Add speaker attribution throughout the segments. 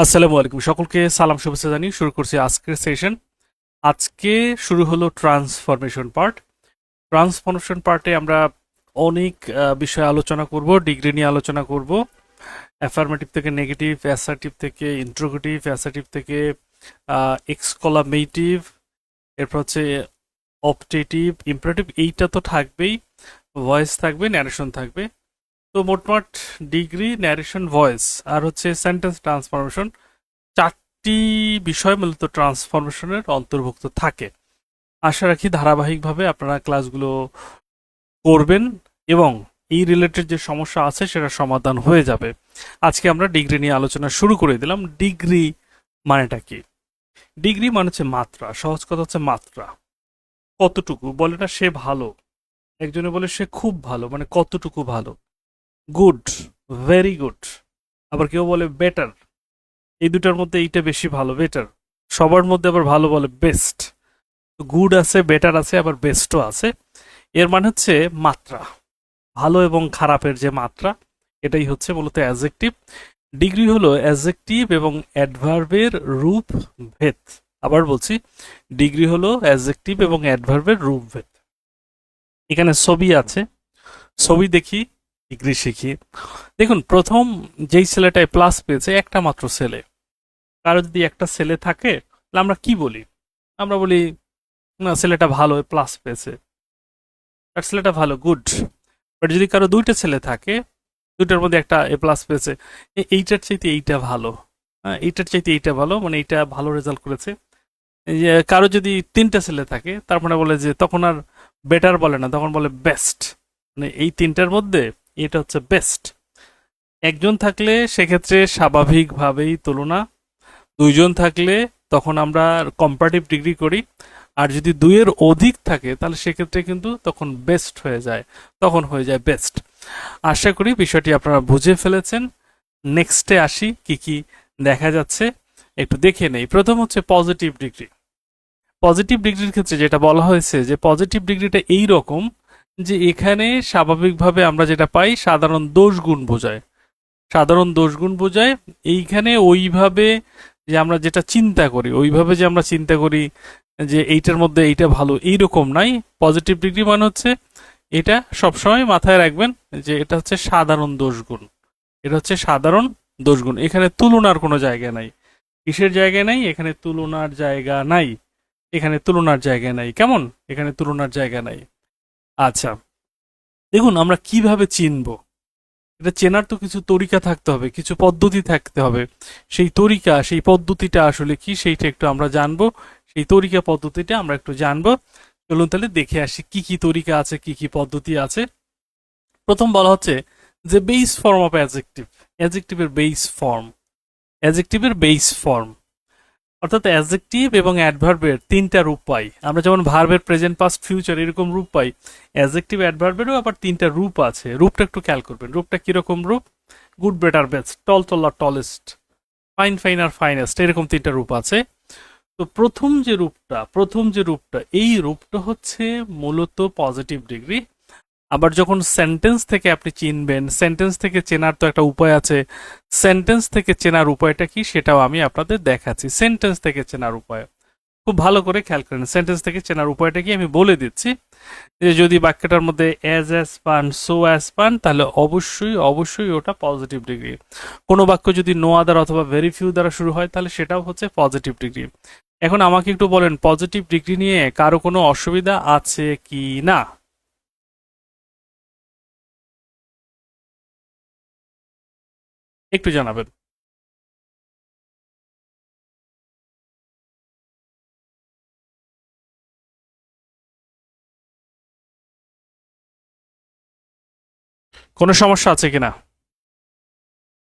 Speaker 1: আসসালামু আলাইকুম, সকলকে সালাম শুভেচ্ছা জানিয়ে শুরু করছি আজকের সেশন। আজকে শুরু হলো ট্রান্সফরমেশন পার্ট। ট্রান্সফরমেশন পার্টে আমরা অনেক বিষয় আলোচনা করব, ডিগ্রি নিয়ে আলোচনা করব। অ্যাফার্মেটিভ থেকে নেগেটিভ, অ্যাসার্টিভ থেকে ইন্ট্রোগেটিভ, অ্যাসার্টিভ থেকে এক্সক্লামেটিভ, এরপর হচ্ছে অপটেটিভ, ইম্পারেটিভ, এইটা তো থাকবেই। ভয়েস থাকবে, ন্যারেশন থাকবে। তো মোটমাট ডিগ্রি, ন্যারেশন, ভয়েস আর হচ্ছে সেন্টেন্স ট্রান্সফরমেশন, চারটি বিষয় মূলত ট্রান্সফরমেশনের অন্তর্ভুক্ত থাকে। আশা রাখি ধারাবাহিকভাবে আপনারা ক্লাসগুলো করবেন এবং এই রিলেটেড যে সমস্যা আছে সেটা সমাধান হয়ে যাবে। আজকে আমরা ডিগ্রি নিয়ে আলোচনা শুরু করে দিলাম। ডিগ্রি মানেটা কি? ডিগ্রি মানে হচ্ছে মাত্রা, সহজ কথা হচ্ছে মাত্রা। কতটুকু বলে না সে ভালো, একজনে বলে সে খুব ভালো, মানে কতটুকু ভালো। গুড, ভেরি গুড, আবার কেউ বলে বেটার। এই দুটার মধ্যে এইটা বেশি ভালো, বেটার। সবার মধ্যে আবার ভালো বলে বেস্ট। গুড আছে, বেটার আছে, আবার বেস্টও আছে। এর মানে হচ্ছে মাত্রা, ভালো এবং খারাপের যে মাত্রা, এটাই হচ্ছে মূলত অ্যাডজেক্টিভ। ডিগ্রি হলো অ্যাডজেক্টিভ এবং অ্যাডভার্বের রূপ ভেদ। আবার বলছি, ডিগ্রি হলো অ্যাডজেক্টিভ এবং অ্যাডভার্বের রূপ ভেদ। এখানে ছবি আছে, ছবি দেখি, ডিগ্রি শিখি। দেখুন, প্রথম যেই ছেলেটায় প্লাস পেয়েছে, একটা মাত্র ছেলে। কারো যদি একটা ছেলে থাকে, তাহলে আমরা কি বলি? আমরা বলি না, ছেলেটা ভালো, প্লাস পেয়েছে, তার ছেলেটা ভালো, গুড। বাট যদি কারো দুইটা ছেলে থাকে, দুইটার মধ্যে একটা এ প্লাস পেয়েছে, এইটার চাইতে এইটা ভালো, হ্যাঁ, এইটার চাইতে এইটা ভালো, মানে এইটা ভালো রেজাল্ট করেছে। এই যে কারো যদি তিনটা ছেলে থাকে, তার মানে বলে যে তখন আর বেটার বলে না, তখন বলে বেস্ট। মানে এই তিনটার মধ্যে এটা হচ্ছে বেস্ট। একজন থাকলে সেক্ষেত্রে স্বাভাবিকভাবেই তুলনা, দুইজন থাকলে তখন আমরা কম্পারেটিভ ডিগ্রি করি। আর যদি দুইয়ের অধিক থাকে, তাহলে সেক্ষেত্রে কিন্তু তখন বেস্ট হয়ে যায়, তখন হয়ে যায় বেস্ট। আশা করি বিষয়টি আপনারা বুঝে ফেলেছেন। নেক্সটে আসি, কি কি দেখা যাচ্ছে একটু দেখে নেই। প্রথম হচ্ছে পজিটিভ ডিগ্রি। পজিটিভ ডিগ্রির ক্ষেত্রে যেটা বলা হয়েছে, যে পজিটিভ ডিগ্রিটা এই রকম যে এখানে স্বাভাবিকভাবে আমরা যেটা পাই, সাধারণ দোষ গুণ বোঝায়, সাধারণ দোষগুণ বোঝায়। এইখানে ওইভাবে যে আমরা যেটা চিন্তা করি, ওইভাবে যে আমরা চিন্তা করি যে এইটার মধ্যে এইটা ভালো, এইরকম নাই। পজিটিভ ডিগ্রি মানে হচ্ছে, এটা সবসময় মাথায় রাখবেন যে এটা হচ্ছে সাধারণ দোষগুণ। এটা হচ্ছে সাধারণ দোষগুণ, এখানে তুলনার কোনো জায়গা নাই। কিসের জায়গা নাই? এখানে তুলনার জায়গা নাই। এখানে তুলনার জায়গা নাই। কেমন? এখানে তুলনার জায়গা নাই। আচ্ছা, দেখুন আমরা কিভাবে চিনবো? এটা চেনার তো কিছু তরিকা থাকতে হবে, কিছু পদ্ধতি থাকতে হবে। সেই তরিকা, সেই পদ্ধতিটা আসলে কি, সেইটা একটু আমরা জানবো। সেই তরিকা পদ্ধতিটা আমরা একটু জানবো। চলুন তাহলে দেখে আসি কি কি তরিকা আছে, কি কি পদ্ধতি আছে। প্রথম বলা হচ্ছে যে বেস ফর্ম অফ অ্যাডজেক্টিভ। অ্যাডজেক্টিভের বেস ফর্ম, অ্যাডজেক্টিভের বেস ফর্ম, অর্থাৎ অ্যাডজেক্টিভ এবং অ্যাডভার্বের তিনটা রূপ পাই আমরা। যেমন ভার্বের প্রেজেন্ট, পাস্ট, ফিউচার এরকম রূপ পাই, অ্যাডজেক্টিভ অ্যাডভার্বেরও আবার তিনটা রূপ আছে। রূপটা একটু খেয়াল করবেন, রূপটা কিরকম রূপ? গুড, বেটার, বেস্ট, টল, টল আর টলেস্ট, ফাইন, ফাইন আর ফাইনেস্ট, এরকম তিনটা রূপ আছে। তো প্রথম যে রূপটা, এই রূপটা হচ্ছে মূলত পজিটিভ ডিগ্রি। আবার যখন সেন্টেন্স থেকে আপনি চিনবেন, সেন্টেন্স থেকে চেনার তো একটা উপায় আছে। সেন্টেন্স থেকে চেনার উপায়টা কি, সেটাও আমি আপনাদের দেখাচ্ছি। সেন্টেন্স থেকে চেনার উপায় খুব ভালো করে খেয়াল করেন। সেন্টেন্স থেকে চেনার উপায়টা কি আমি বলে দিচ্ছি। যে যদি বাক্যটার মধ্যে অ্যাজ পান, সো অ্যাজ পান, তাহলে অবশ্যই অবশ্যই ওটা পজিটিভ ডিগ্রি। কোনো বাক্য যদি নো আদার অথবা ভেরি ফিউ দ্বারা শুরু হয়, তাহলে সেটাও হচ্ছে পজিটিভ ডিগ্রি। এখন আমাকে একটু বলেন, পজিটিভ ডিগ্রি নিয়ে কারো কোনো অসুবিধা আছে কি না? একটু জানাবেন। কোনো সমস্যা আছে কিনা?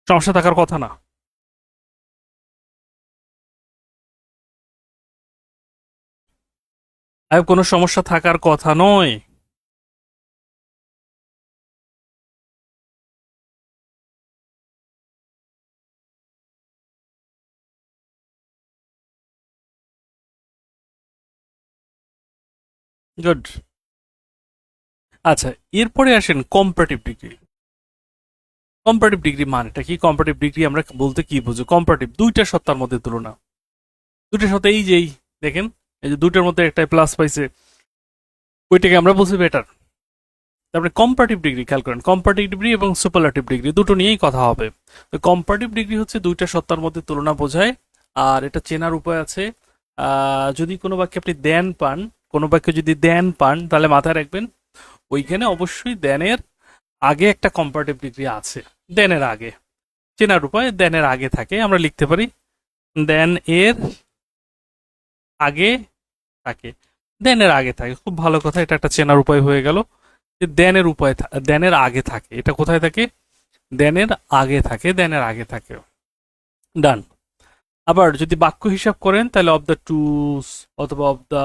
Speaker 1: সমস্যা থাকার কথা না। কোনো সমস্যা থাকার কথা নয়। গুড। আচ্ছা, এরপরে আসেন কম্পারেটিভ ডিগ্রি। কম্পারেটিভ ডিগ্রি মানেটা কি? কম্পারেটিভ ডিগ্রি আমরা বলতে কি বুঝি? কম্পারেটিভ দুইটা সত্তার মধ্যে তুলনা, দুইটার সাথে এই যেই দেখেন, এই যে দুইটার মধ্যে একটা প্লাস পাইছে, ওইটাকে আমরা বলছি বেটার। তারপরে কম্পারেটিভ ডিগ্রি খেয়াল করেন, কম্পারেটিভ ডিগ্রি এবং সুপারলেটিভ ডিগ্রি দুটো নিয়েই কথা হবে। তো কম্পারেটিভ ডিগ্রি হচ্ছে দুইটা সত্তার মধ্যে তুলনা বোঝায়, আর এটা চেনার উপায় আছে। যদি কোনো বাক্যে আপনি দেন পান, কোনো বাক্যে যদি দেন পান, তাহলে মাথায় রাখবেন ওইখানে অবশ্যই দেনের আগে একটা কম্পারেটিভ ডিগ্রি আছে। দেনের আগে চেনার উপায়, দেনের আগে থাকে, আমরা লিখতে পারি দেন এর আগে থাকে, দেনের আগে থাকে। খুব ভালো কথা, এটা একটা চেনার উপায় হয়ে গেল যে দেনের উপায় দেনের আগে থাকে। এটা কোথায় থাকে? দেনের আগে থাকে, দেনের আগে থাকে। ডান। আবার যদি বাক্য হিসাব করেন তাহলে অফ দ্য টুস অথবা অফ দ্য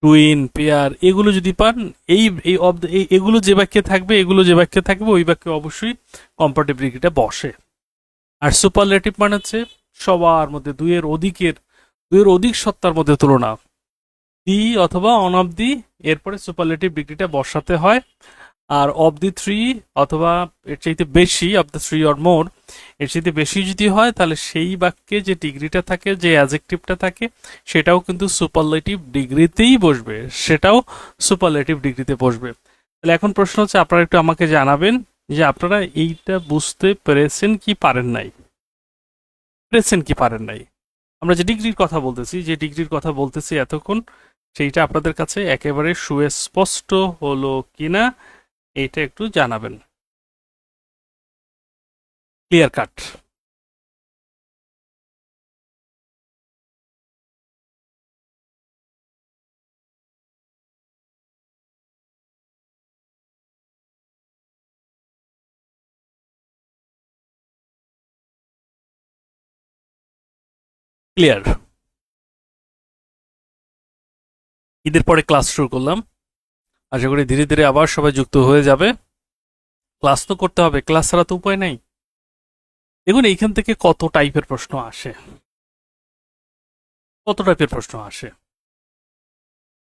Speaker 1: টুইন পেয়ার, এগুলো যদি পান, এই এই অফ দ্য এগুলো যে বাক্যে থাকবে, এগুলো যে বাক্যে থাকবে ওই বাক্যে অবশ্যই কম্পারেটিভ ডিগ্রিটা বসে। আর সুপারলেটিভ মানে হচ্ছে সবার মধ্যে দুইয়ের অধিক সত্তার মধ্যে তুলনা, দি অথবা অন অফ দি, এরপরে সুপারলেটিভ ডিগ্রিটা বসাতে হয়। আর অফ দি থ্রি অথবা এর চাইতে বেশি, of the three or more, এর চাইতে বেশি যদি হয় তাহলে সেই বাক্যে যে ডিগ্রিটা থাকে, যে অ্যাজেক্টিভটা থাকে, সেটাও কিন্তু সুপারলেটিভ ডিগ্রিতেই বসবে, সেটাও সুপারলেটিভ ডিগ্রিতে বসবে। তাহলে এখন প্রশ্ন হচ্ছে, আপনারা একটু আমাকে জানাবেন যে আপনারা এইটা বুঝতে পেরেছেন কি পারেন নাই, পেরেছেন কি পারেন নাই। আমরা যে ডিগ্রির কথা বলতেছি, যে ডিগ্রির কথা বলতেছি এতক্ষণ, সেইটা আপনাদের কাছে একেবারে সুস্পষ্ট হলো কিনা এইটা একটু জানাবেন। Clear cut? ক্লিয়ার? ঈদের পরে ক্লাস শুরু করলাম, আশা করি ধীরে ধীরে আবার সবাই যুক্ত হয়ে যাবে। ক্লাস তো করতে হবে, ক্লাস ছাড়া তো উপায় নাই। দেখুন এইখান থেকে কত টাইপের প্রশ্ন আসে, কত টাইপের প্রশ্ন আসে।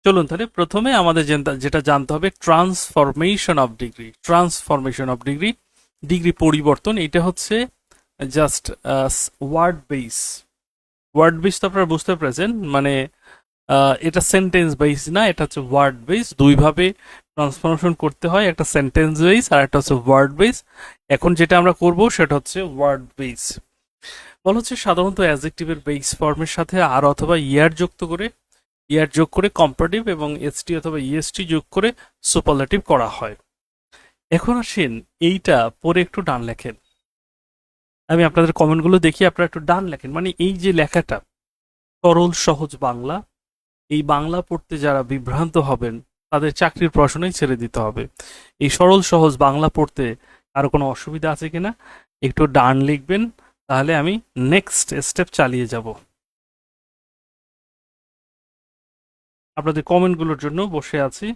Speaker 1: চলুন তাহলে প্রথমে আমাদের যেটা জানতে হবে, transformation of degree. Transformation of degree, degree পরিবর্তন, এটা হচ্ছে just word base. Word base তো আপনারা বুঝতে পেরেছেন, মানে এটা সেন্টেন্স বেস না, এটা হচ্ছে ওয়ার্ড বেস। দুইভাবে ট্রান্সফরমেশন করতে হয়, একটা সেন্টেন্স বেস আর একটা হচ্ছে ওয়ার্ড বেস। এখন যেটা আমরা করব সেটা হচ্ছে ওয়ার্ড বেস। বলা হচ্ছে সাধারণত অ্যাডজেক্টিভের বেস ফর্মের সাথে আর অথবা ইয়ার যোগ করে কম্পারেটিভ এবং এসটি অথবা ইএসটি যোগ করে সুপারলেটিভ করা হয়। এখন আসেন এইটা পরে একটু ডান লেখেন, আমি আপনাদের কমেন্টগুলো দেখি, আপনারা একটু ডান লেখেন। মানে এই যে লেখাটা সরল সহজ বাংলা, এই বাংলা পড়তে যারা বিভ্রান্ত হবেন তাদের চাকরির পড়াশোনাই ছেড়ে দিতে হবে। এই সরল সহজ বাংলা পড়তে আরো কোনো অসুবিধা আছে কিনা একটু ডান লিখবেন, তাহলে আমি নেক্সট স্টেপ চালিয়ে যাব। আপনাদের কমেন্টগুলোর জন্য বসে আছি।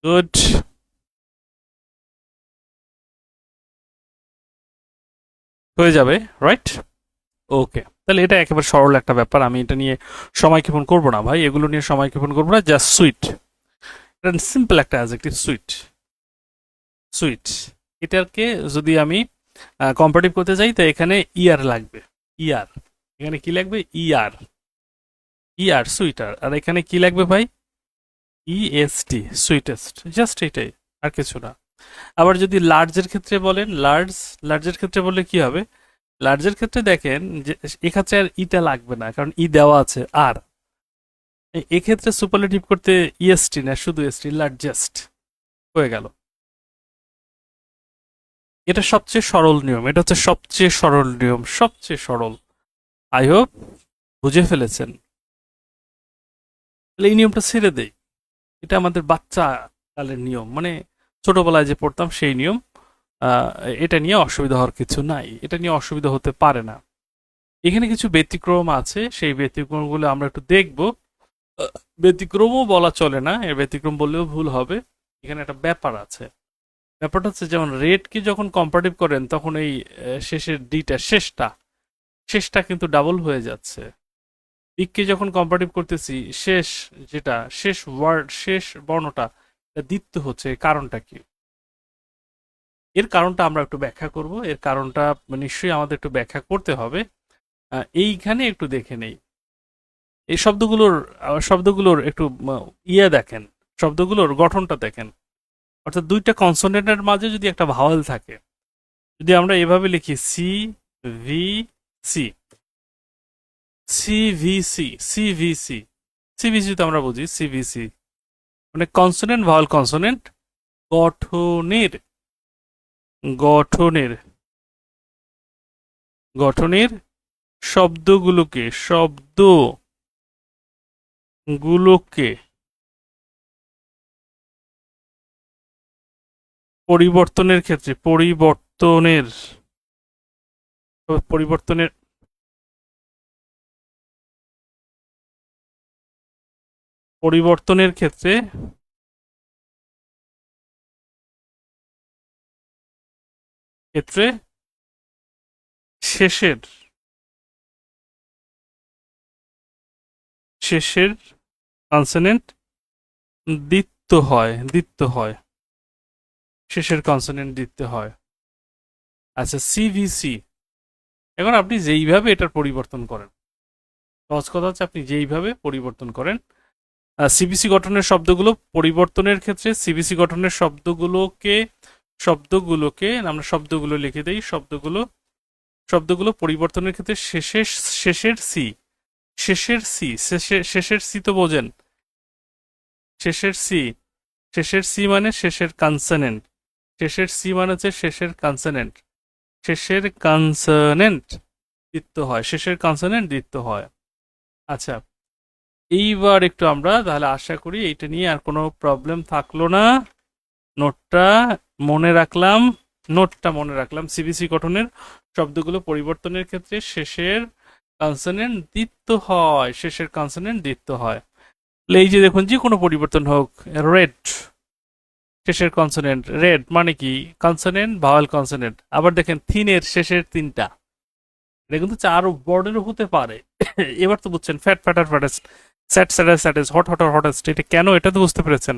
Speaker 1: গুড, হয়ে যাবে, রাইট? ওকে, তাহলে এটা একেবারে সরল একটা ব্যাপার, আমি এটা নিয়ে সময় ক্ষেপণ করবো না ভাই, এগুলো নিয়ে সময় ক্ষেপণ করবো না। জাস্ট সুইট, এটা সিম্পল একটা অ্যাডজেক্টিভ, সুইট। সুইট এটাকে যদি আমি কম্পারেটিভ করতে চাই, তো এখানে ইয়ার লাগবে, ইয়ার। এখানে কি লাগবে? ইয়ার, ইয়ার সুইটার। আর এখানে কি লাগবে ভাই? EST, sweetest. জাস্ট এটাই, আর কিছু না। আবার যদি লার্জের ক্ষেত্রে বলেন, লার্জের ক্ষেত্রে বললে কি হবে? লার্জের ক্ষেত্রে দেখেন যে এক্ষেত্রে আর ইটা লাগবে না, কারণ ই দেওয়া আছে। আর এক্ষেত্রে সুপারলেটিভ করতে ইএসটি না, শুধু এসটি, লার্জেস্ট হয়ে গেল। এটা সবচেয়ে সরল নিয়ম, এটা হচ্ছে সবচেয়ে সরল নিয়ম, সবচেয়ে সরল। আই হোপ বুঝে ফেলেছেন। তাহলে এই নিয়মটা ছেড়ে দেই, এটা আমাদের বাচ্চা কালের নিয়ম, মানে ছোটবেলায় যে পড়তাম সেই নিয়ম। আহ, এটা নিয়ে অসুবিধা হওয়ার কিছু নাই, এটা নিয়ে অসুবিধা হতে পারে না। এখানে কিছু ব্যতিক্রম আছে, সেই ব্যতিক্রমগুলো আমরা একটু দেখব। ব্যতিক্রমও বলা চলে না, এর ব্যতিক্রম বললেও ভুল হবে। এখানে একটা ব্যাপার আছে। ব্যাপারটা হচ্ছে যেমন রেটকে যখন কম্পারেটিভ করেন তখন এই শেষের ডিটা, শেষটা শেষটা কিন্তু ডাবল হয়ে যাচ্ছে। পিককে যখন কম্পারেটিভ করতেছি, শেষ যেটা শেষ ওয়ার্ড, শেষ বর্ণটা এটা দ্বিত্ব হচ্ছে। এর কারণটা কি? এর কারণটা আমরা একটু ব্যাখ্যা করব। এর কারণটা নিশ্চয়ই আমাদের একটু ব্যাখ্যা করতে হবে। এইখানে একটু দেখে নেই এই শব্দগুলোর একটু দেখেন, শব্দগুলোর গঠনটা দেখেন। অর্থাৎ দুইটা কনসোনেন্টের মাঝে যদি একটা ভাওয়েল থাকে, যদি আমরা এভাবে লিখি C V C, CVC, CVC, CVC তো আমরা বুঝি সিভিসি, মানে কনসোনেন্ট ভাওয়েল কনসোনেন্ট গঠনের, গঠনের গঠনের শব্দগুলোকে পরিবর্তনের ক্ষেত্রে পরিবর্তনের পরিবর্তনের ক্ষেত্রে শেষের শেষের কনসোনেন্ট দ্বিত্ব হয়, শেষের কনসোনেন্ট দ্বিত্ব হয়। আচ্ছা, সিভিসি, এখন আপনি যেইভাবে এটার পরিবর্তন করেন, সহজ কথা হচ্ছে আপনি যেইভাবে পরিবর্তন করেন, সিবিসি গঠনের শব্দগুলো পরিবর্তনের ক্ষেত্রে সিবিসি গঠনের শব্দগুলোকে আমরা শব্দগুলো লিখে দেই। শব্দগুলো পরিবর্তনের ক্ষেত্রে শেষের সি তো বোঝেন, শেষের সি, শেষের সি মানে শেষের কনসোনেন্ট, শেষের সি মানে হচ্ছে শেষের কনসোনেন্ট দ্বিত্ব হয়, শেষের কনসোনেন্ট দ্বিত্ব হয়। আচ্ছা, এইবার একটু আমরা তাহলে আশা করি এইটা নিয়ে আর কোনো প্রবলেম থাকলো না। নোটটা মনে রাখলাম, সিবিসি গঠনের শব্দগুলো পরিবর্তনের ক্ষেত্রে শেষের কনসোনেন্ট দ্বিত্ব হয়। এই যে দেখুন, যে কোনো পরিবর্তন হোক, রেড, শেষের কনসোনেন্ট রেড মানে কি? Consonant Bhawal consonant. আবার দেখেন থিনের শেষের তিনটা, এটা কিন্তু চার বর্ণেরও হতে পারে। এবার তো বুঝছেন, ফ্যাট ফ্যাটার ফ্যাটেস্ট, স্যাট স্যাটার স্যাটেস্ট, হট হটার হটেস্ট, এটা কেন, এটা তো বুঝতে পেরেছেন।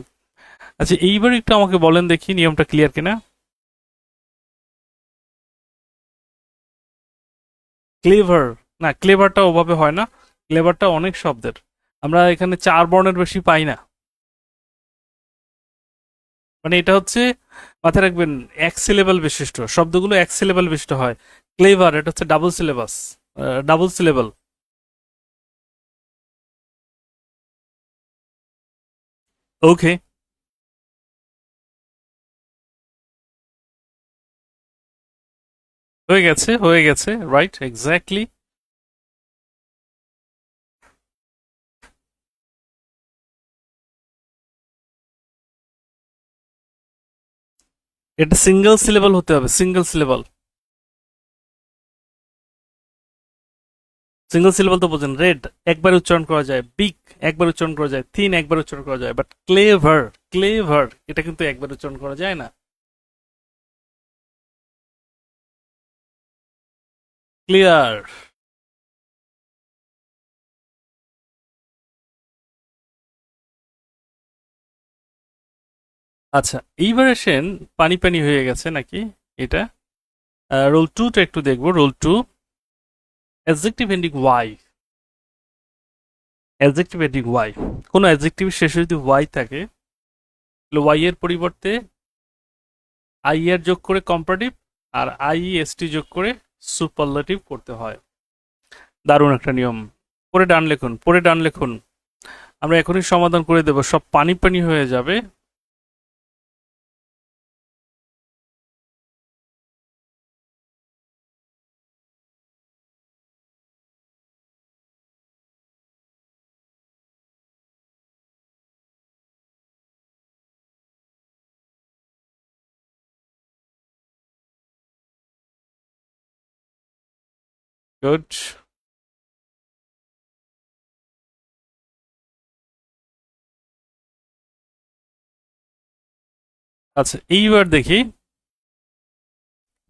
Speaker 1: আচ্ছা, এইবার একটু আমাকে বলেন দেখি নিয়মটা ক্লিয়ার কিনা। ক্লেভার, না ক্লেভারটা ওভাবে হয় না, ক্লেভারটা অনেক শব্দের, আমরা এখানে চার বর্ণের বেশি পাই না। মানে এটা হচ্ছে, মাথায় রাখবেন, এক সিলেবল বিশিষ্ট শব্দগুলো, এক সিলেবল বিশিষ্ট হয়। ক্লেভার এটা হচ্ছে ডাবল সিলেবল। ওকে, হয়ে গেছে, রাইট, এক্স্যাক্টলি। এটা সিঙ্গেল সিলেবল হতে হবে, সিঙ্গেল সিলেবল। সিঙ্গেল সিলেবল তো বোঝেন, রেড একবার উচ্চারণ করা যায়, বিগ একবার উচ্চারণ করা যায়, থিন একবার উচ্চারণ করা যায়, বাট ক্লেভার, ক্লেভার এটা কিন্তু একবার উচ্চারণ করা যায় না। ক্লিয়ার? আচ্ছা, এইবার আসেন, পানি পানি হয়ে গেছে নাকি এটা? রোল টুটা একটু দেখবো। Rule two, adjective ending Y, adjective ending Y, কোনো অ্যাডজেক্টিভ শেষে যদি ওয়াই থাকে, তাহলে ওয়াই এর পরিবর্তে আই এর যোগ করে কম্পারেটিভ, আর আই এস টি যোগ করে সুপারলেটিভ করতে হয়। দারুণ একটা নিয়ম। পরে ডান লিখুন। আমরা এখনই সমাধান করে দেব, সব পানি পানি হয়ে যাবে। গুড। আচ্ছা, এইবার দেখি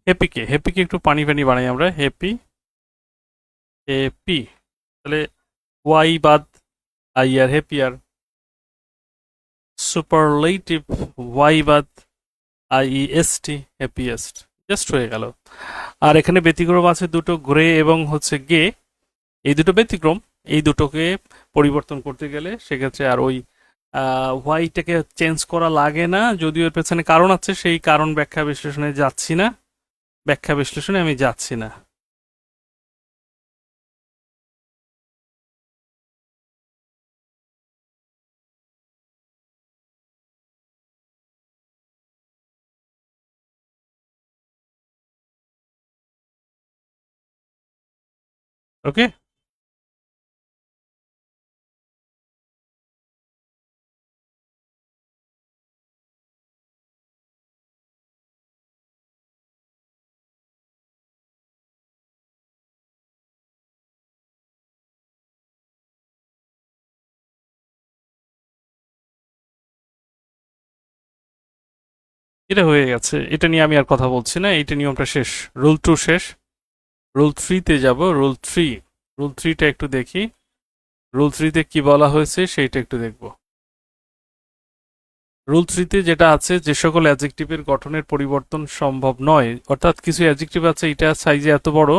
Speaker 1: হ্যাপিকে। হ্যাপিকে একটু পানি পানি বানাই আমরা। হ্যাপি, হ্যাপি, তাহলে ওয়াই বাদ আই আর হ্যাপিয়ার। সুপারলেটিভ, ওয়াই বাদ I E S T, happiest. Just হয়ে গেল। আর এখানে ব্যতিক্রম আছে দুটো, গ্রে এবং হচ্ছে গে, এই দুটো ব্যতিক্রম। এই দুটোকে পরিবর্তন করতে গেলে সেক্ষেত্রে আর ওই হোয়াইটটাকে চেঞ্জ করা লাগে না, যদিও এর পেছনে কারণ আছে, সেই কারণ ব্যাখ্যা বিশ্লেষণে যাচ্ছি না, ব্যাখ্যা বিশ্লেষণে আমি যাচ্ছি না। ওকে। এটা হয়ে গেছে, এটা নিয়ে আমি আর কথা বলছি না, এইটা নিয়মটা শেষ। রুল টু শেষ। রুল থ্রিতে যাব। রুল থ্রি, রুল থ্রিটা একটু দেখি। রুল থ্রিতে কি বলা হয়েছে সেইটা একটু দেখব। রুল থ্রিতে যেটা আছে, যে সকল অ্যাডজেক্টিভের গঠনের পরিবর্তন সম্ভব নয়, অর্থাৎ কিছু অ্যাডজেক্টিভ আছে এটা সাইজে এত বড়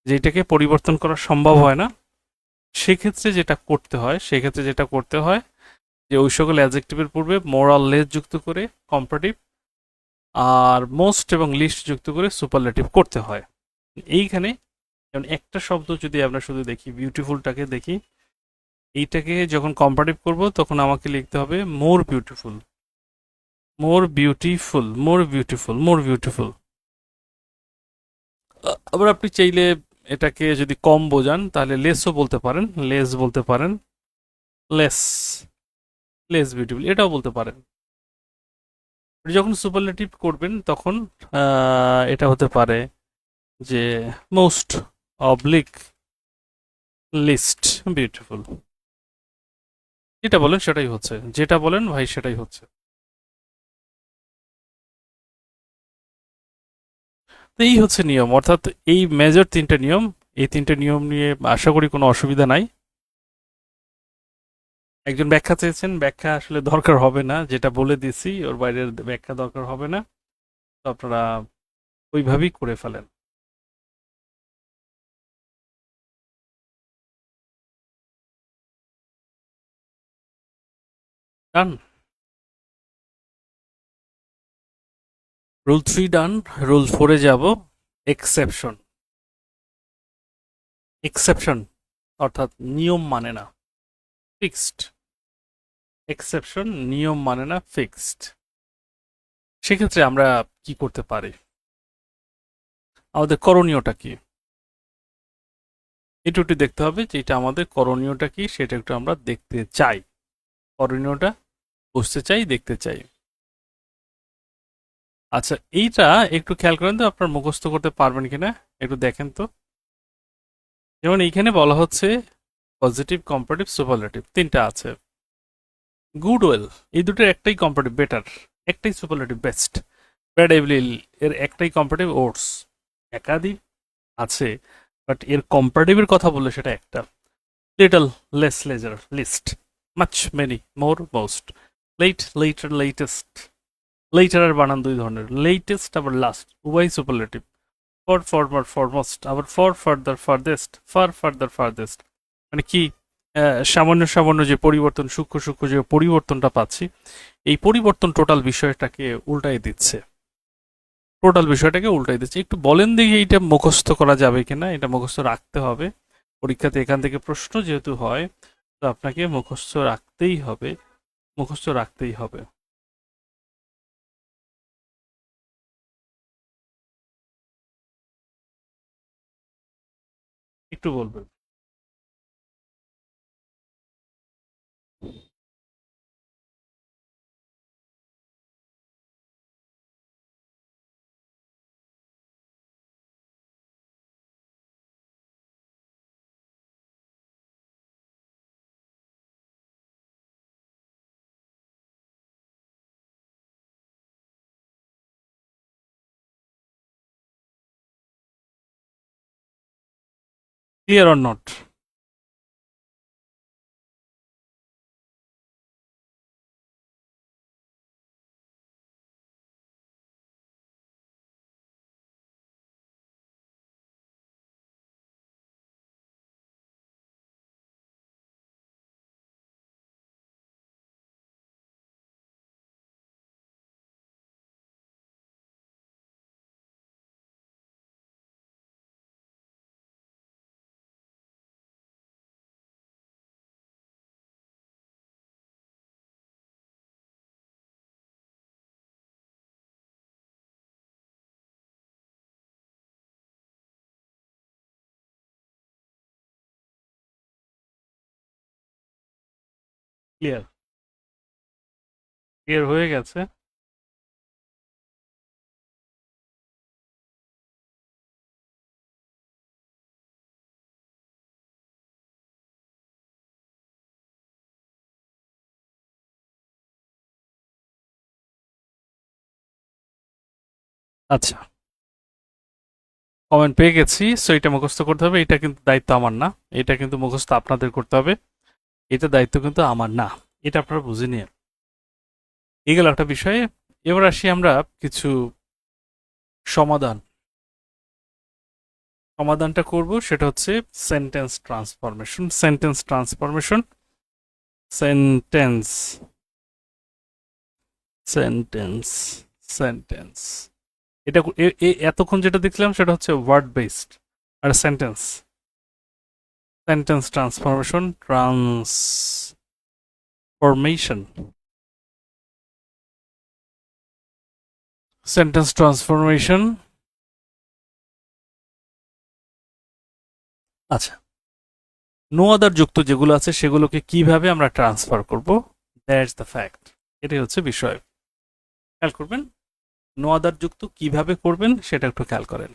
Speaker 1: যে এটাকে পরিবর্তন করা সম্ভব হয় না, সেক্ষেত্রে যেটা করতে হয়, সেক্ষেত্রে যেটা করতে হয় যে ওই সকল অ্যাডজেক্টিভের পূর্বে মোর আর লেস যুক্ত করে কম্পারেটিভ, আর মোস্ট এবং লিস্ট যুক্ত করে সুপারলেটিভ করতে হয়। এইখানে যেমন একটা শব্দ যদি আমরা শুধু দেখি, বিউটিফুলটাকে দেখি, এইটাকে যখন কম্পারেটিভ করব তখন আমাকে লিখতে হবে more beautiful, more beautiful, more beautiful, more beautiful. আবার আপনি চাইলে এটাকে যদি কম বোঝান তাহলে লেসও বলতে পারেন, লেস বলতে পারেন, লেস, লেস বিউটিফুল এটাও বলতে পারেন। যখন সুপারলেটিভ করবেন তখন এটা হতে পারে যে মোস্ট অবলিক লিস্ট বিউটিফুল। যেটা বলেন সেটাই হচ্ছে, যেটা বলেন ভাই সেটাই হচ্ছে। তো এই হচ্ছে নিয়ম, অর্থাৎ এই মেজর তিনটা নিয়ম। এই তিনটা নিয়ম নিয়ে আশা করি কোনো অসুবিধা নাই। একজন ব্যাখ্যা চেয়েছেন, ব্যাখ্যা আসলে দরকার হবে না, যেটা বলে দিছি ওর বাইরের ব্যাখ্যা দরকার হবে না। তো আপনারা ওইভাবেই করে ফেলেন। ডান। রুল থ্রি ডান। রুল ফোরে যাব। এক্সেপশন। এক্সেপশন অর্থাৎ নিয়ম মানে না, ফিক্সড। এক্সেপশন নিয়ম মানে না, ফিক্সড। সেক্ষেত্রে আমরা কি করতে পারি, আমাদের করণীয়টা কি, এটা একটু দেখতে হবে যে এটা আমাদের করণীয়টা কি, সেটা একটু আমরা দেখতে চাই। করণীয়টা বুঝতে চাই, দেখতে চাই। আচ্ছা, এইটা একটু খেয়াল করেন তো, আপনার মুখস্থ করতে পারবেন কিনা একটু দেখেন তো। যেমন এইখানে বলা হচ্ছে পজিটিভ, কম্পারেটিভ, সুপারলেটিভ তিনটা আছে। গুড ওয়েল, এই দুটোর একটাই কম্পারেটিভ বেটার, একটাই সুপারলেটিভ বেস্ট। ব্যাড এভিল এর একটাই কম্পারেটিভ ওটস। একাধিক আছে, বাট এর কম্পারেটিভের কথা বললে সেটা একটা। Little, less, lesser, least, much, many, more, most, late, later, latest. Later আর বানান দুই ধরনের, লেটেস্ট আবার লাস্ট, উভয় সুপারলেটিভ। ফর, ফরওয়ার্ড, ফরমোস্ট, আবার fore, further, furthest, far, farther, farthest. মানে কি, সামান্য সামান্য যে পরিবর্তন, সূক্ষ্ম সূক্ষ্ম যে পরিবর্তনটা পাচ্ছি, এই পরিবর্তন টোটাল বিষয়টাকে উল্টাই দিচ্ছে, টোটাল বিষয়টাকে উল্টাই দিচ্ছে। একটু বলেন দেখি এইটা মুখস্থ করা যাবে কিনা, এটা মুখস্থ রাখতে হবে পরীক্ষাতে, এখান থেকে প্রশ্ন যেহেতু হয়, তো আপনাকে মুখস্থ রাখতেই হবে, মুখস্থ রাখতেই হবে। একটু বলবেন। Clear or not? Clear? Clear হয়ে গেছে? আচ্ছা, কমেন্ট পেয়ে গেছি। সো এটা মুখস্থ করতে হবে। এটা কিন্তু দায়িত্ব আমার না, এটা কিন্তু মুখস্থ আপনাদের করতে হবে। এটা দায়িত্ব কিন্তু আমার না, এটা আপনারা বুঝে নিন। এগুলো একটা বিষয়ে। এবার আসি আমরা কিছু সমাধান। সমাধানটা করব সেটা হচ্ছে sentence transformation. Sentence transformation, sentence, sentence, sentence. এটা এতক্ষণ যেটা দেখলাম সেটা হচ্ছে ওয়ার্ড বেসড, আর sentence, sentence transformation, transformation, sentence transformation. আচ্ছা, নো আদার যুক্ত যেগুলো আছে সেগুলোকে কিভাবে আমরা ট্রান্সফার করব, দ্যাটস দ্য ফ্যাক্ট। এটাই হচ্ছে বিষয়। খেয়াল করবেন, নো আদার যুক্ত কিভাবে করবেন সেটা একটু খেয়াল করেন।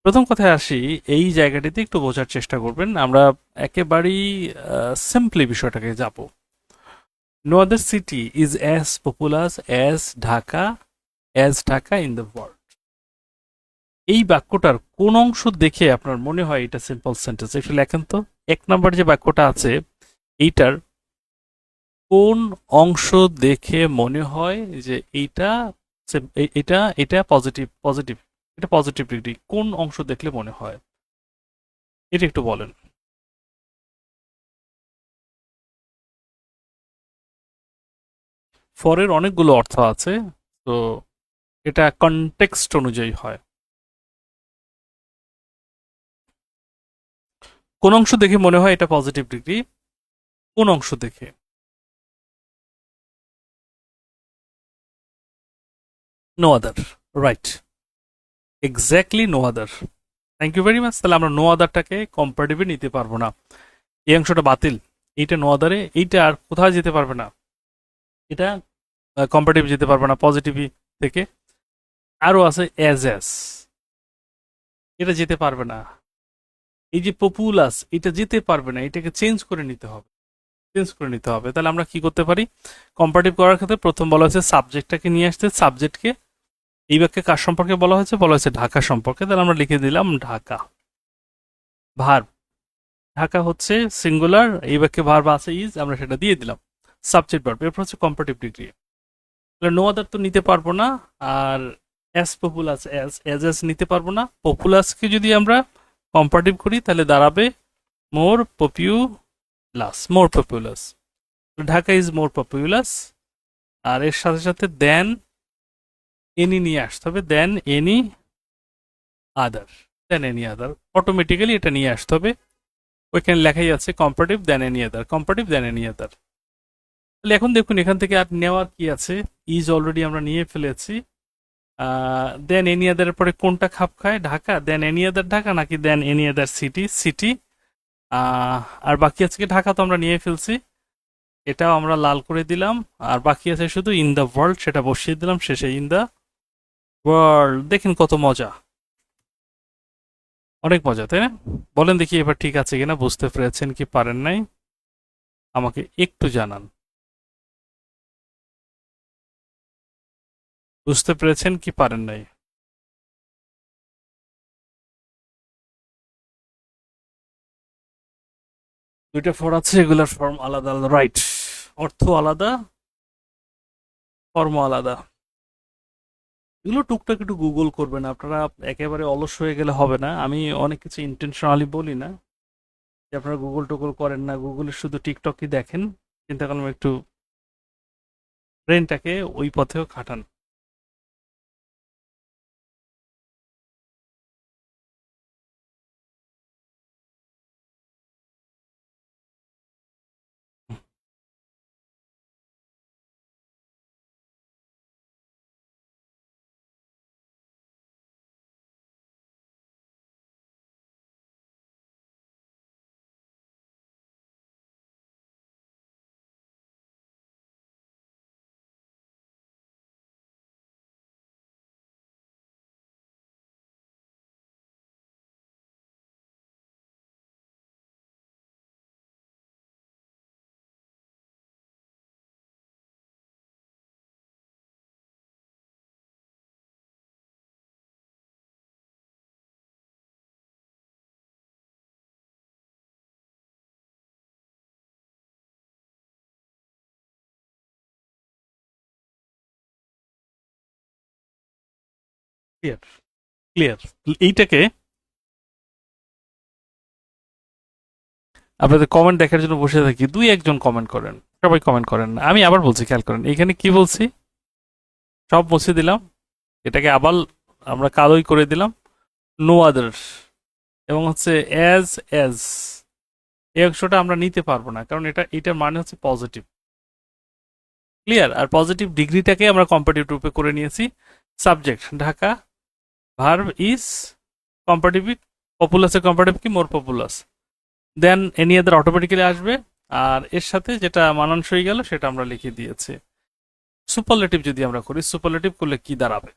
Speaker 1: প্রথম কথায় আসি, এই জায়গাটিতে একটু বোঝার চেষ্টা করবেন। আমরা একেবারেই সিম্পলি বিষয়টাকে যাব। No other city is as popular as Dhaka in the world. এই বাক্যটার কোন অংশ দেখে আপনার মনে হয় এটা সিম্পল সেন্টেন্স? একটু লেখেন তো। এক নম্বর যে বাক্যটা আছে এইটার কোন অংশ দেখে মনে হয় যে এইটা এটা এটা পজিটিভ, পজিটিভ, এটা পজিটিভ ডিগ্রি? কোন অংশ দেখলে মনে হয় এটা একটু বলেন। ফরের অনেকগুলো অর্থ আছে, তো এটা কনটেক্সট অনুযায়ী হয়। কোন অংশ দেখে মনে হয় এটা পজিটিভ ডিগ্রি? কোন অংশ দেখে? No other, right, exactly no other. Thank you very much. তাহলে আমরা নো আদারটাকে কম্পারেটিভে নিতে পারবো না, এই অংশটা বাতিল। এইটা নো আদারে, এইটা আর কোথাও যেতে পারবে না, এটা কম্পারেটিভ যেতে পারবে না পজিটিভ থেকে। আরো আছে অ্যাজ অ্যাজ, এটা যেতে পারবে না। এই যে পপুলাস, এটা যেতে পারবে না, এটাকে চেঞ্জ করে নিতে হবে, চেঞ্জ করে নিতে হবে। তাহলে আমরা কি করতে পারি? কম্পারেটিভ করার ক্ষেত্রে প্রথম বলা হয়েছে সাবজেক্টটাকে নিয়ে আসতে, সাবজেক্টকে এই বাক্যে কার সম্পর্কে বলা হয়েছে? বলা হয়েছে ঢাকা সম্পর্কে। তাহলে আমরা লিখে দিলাম ঢাকা। ভার্ব, ঢাকা হচ্ছে সিঙ্গুলার, এই বাক্যে ভার্ব আছে ইজ, আমরা সেটা দিয়ে দিলাম। সাবজেক্ট ভার্ব, এরপর হচ্ছে কম্পারেটিভ ডিগ্রি। তাহলে নো আদার তো নিতে পারবো না, আর অ্যাজ পপুলাস, অ্যাজ নিতে পারবো না। পপুলাসকে যদি আমরা কম্পারেটিভ করি তাহলে দাঁড়াবে more populous, more populous. Dhaka is more populous. আর এর সাথে সাথে দেন এনি নিয়ে আসতে হবে, than any other, than any other, automatically এটা নিয়ে আসতে হবে। ওইখানে লেখাই আছে comparative than any other, comparative than any other. তাহলে এখন দেখুন এখান থেকে আর নেওয়ার কি আছে? ইজ অলরেডি আমরা নিয়ে ফেলেছি। দেন এনি আদারের পরে কোনটা খাপ খায়? Dhaka. Than any other Dhaka, নাকি than any other city city? আর বাকি আছে কি? ঢাকা তো আমরা নিয়ে ফেলছি, এটাও আমরা লাল করে দিলাম। আর বাকি আছে শুধু ইন দ্য ওয়ার্ল্ড, সেটা বসিয়ে দিলাম শেষে, ইন দ্য ওয়ার্ল্ড। দেখেন কত মজা, অনেক মজা, তাই না? বলেন দেখি এবার ঠিক আছে কিনা, বুঝতে পেরেছেন কি পারেন নাই আমাকে একটু জানান। বুঝতে পেরেছেন কি পারেন নাই? দুইটা ফর আছে, এগুলার ফর্ম আলাদা আলাদা, রাইট? অর্থ আলাদা, কর্ম আলাদা। এগুলো টুকটাক একটু গুগল করবেন আপনারা, একেবারে অলস হয়ে গেলে হবে না। আমি অনেক কিছু ইন্টেনশনালি বলি না যে আপনারা গুগল টুগল করেন না, গুগলে শুধু টিকটকই দেখেন। চিন্তা করলাম একটু ব্রেনটাকে ওই পথেও খাটান। Clear, clear. এইটাকে আপনাদের কমেন্ট দেখার জন্য বসে থাকি, দুই একজন কমেন্ট করেন, সবাই কমেন্ট করেন না। আমি আবার বলছি, খেয়াল করেন এখানে কি বলছি, সব মুছে দিলাম, এটাকে আবার আমরা কালোই করে দিলাম, নো আদার, এবং হচ্ছে অ্যাজ অ্যাজ, এই অংশটা আমরা নিতে পারবো না, কারণ এটার মানে হচ্ছে পজিটিভ। ক্লিয়ার? আর পজিটিভ ডিগ্রিটাকে আমরা কম্পারেটিভ রূপে করে নিয়েছি। Subject Dhaka, verb is comparative, পপুলাসের কম্পারেটিভ কি more populous, than any other automatically আসবে। আর এর সাথে যেটা মানানসই গেল সেটা আমরা লিখে দিয়েছি। সুপারলেটিভ যদি আমরা করি, সুপারলেটিভ করলে কি দাঁড়াবে?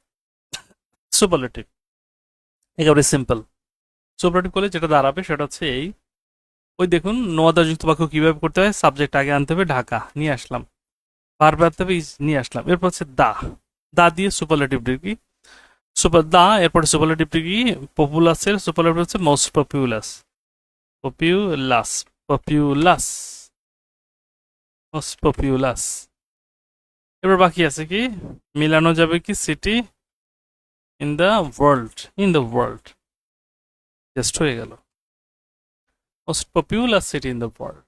Speaker 1: সুপারলেটিভ একেবারে সিম্পল। সুপারলেটিভ করলে যেটা দাঁড়াবে সেটা হচ্ছে এই, ওই দেখুন নোয়াদা যুক্ত বাক্য কিভাবে করতে হয়, সাবজেক্ট আগে আনতে হবে, ঢাকা নিয়ে আসলাম, ভার্ব আনতে হবে, ইজ নিয়ে আসলাম, এরপর হচ্ছে দা, দা দিয়ে সুপারলেটিভ ডিগ্রি, সুপার দা, এরপরে সুপারলেটিভ ডিগ্রি, পপুলাসের সুপারলেটিভ হচ্ছে most populous, populous, populous, most populous. এবার বাকি আছে কি, মিলানো যাবে কি, city in the world, in the world, just হয়ে গেল, most popular city in the world,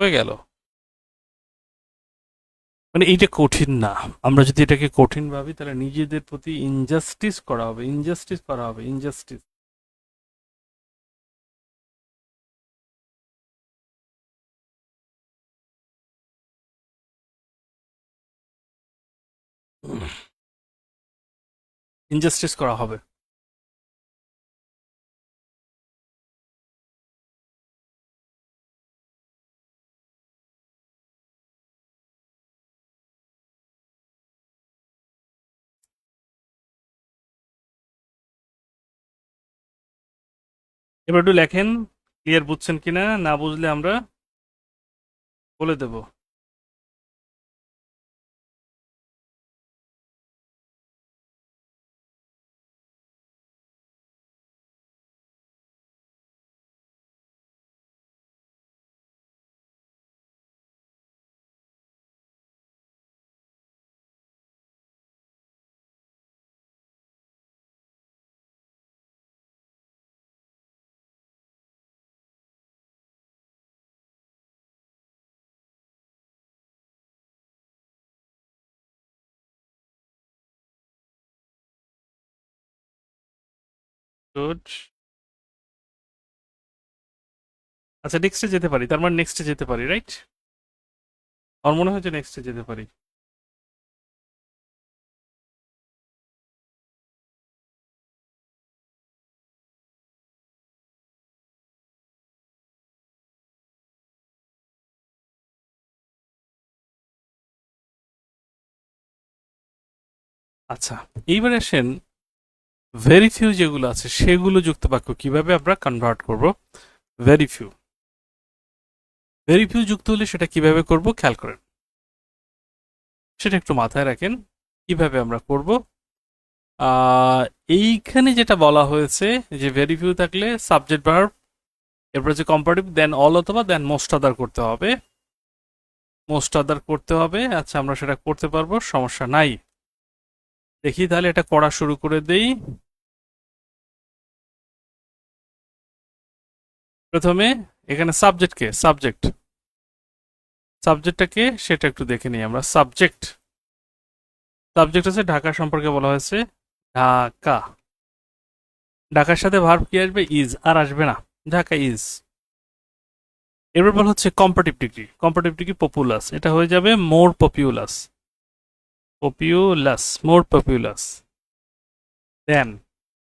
Speaker 1: হয়ে গেল। মানে এইটা কঠিন না, আমরা যদি এটাকে কঠিন ভাবি তাহলে নিজেদের প্রতি ইনজাস্টিস করা হবে, ইনজাস্টিস করা হবে, ইনজাস্টিস। ইনজাস্টিস করা হবে। এবার একটু লেখেন, ক্লিয়ার বুঝছেন কিনা, না বুঝলে আমরা বলে দেব। গুড। আচ্ছা, নেক্সটে যেতে পারি, তার মানে নেক্সটে যেতে পারি, রাইট? আমার মনে হয় যে নেক্সটে যেতে পারি। আচ্ছা, এইবার আসেন ভেরি ফিউ যেগুলো আছে সেগুলো যুক্ত বাক্য কিভাবে আমরা কনভার্ট করব। ভেরি ফিউ, ভেরি ফিউ যুক্ত হলে সেটা কিভাবে করব খেয়াল করেন, সেটা একটু মাথায় রাখেন কিভাবে আমরা করব। আহ, এইখানে যেটা বলা হয়েছে যে ভেরি ফিউ থাকলে সাবজেক্ট ভার্ব, এরপর হচ্ছে কম্পারেটিভ, দেন অল অথবা দেন মোস্ট আদার করতে হবে। মোস্ট আদার করতে হবে, আচ্ছা আমরা সেটা করতে পারবো, সমস্যা নাই। দেখি তাহলে এটা করা শুরু করে দেই। প্রথমে এখানে সাবজেক্টকে সাবজেক্টটাকে সেটা একটু দেখে নিই আমরা। সাবজেক্ট সাবজেক্ট হচ্ছে ঢাকা সম্পর্কে বলা হয়েছে, ঢাকা। ঢাকার সাথে ভার্ব কি আসবে? ইজ, আর আসবে না। ঢাকা ইজ। এরপর বলা হচ্ছে comparative degree. Comparative degree populous, এটা হয়ে যাবে মোর পপুলাস। Populous, more populous. দেন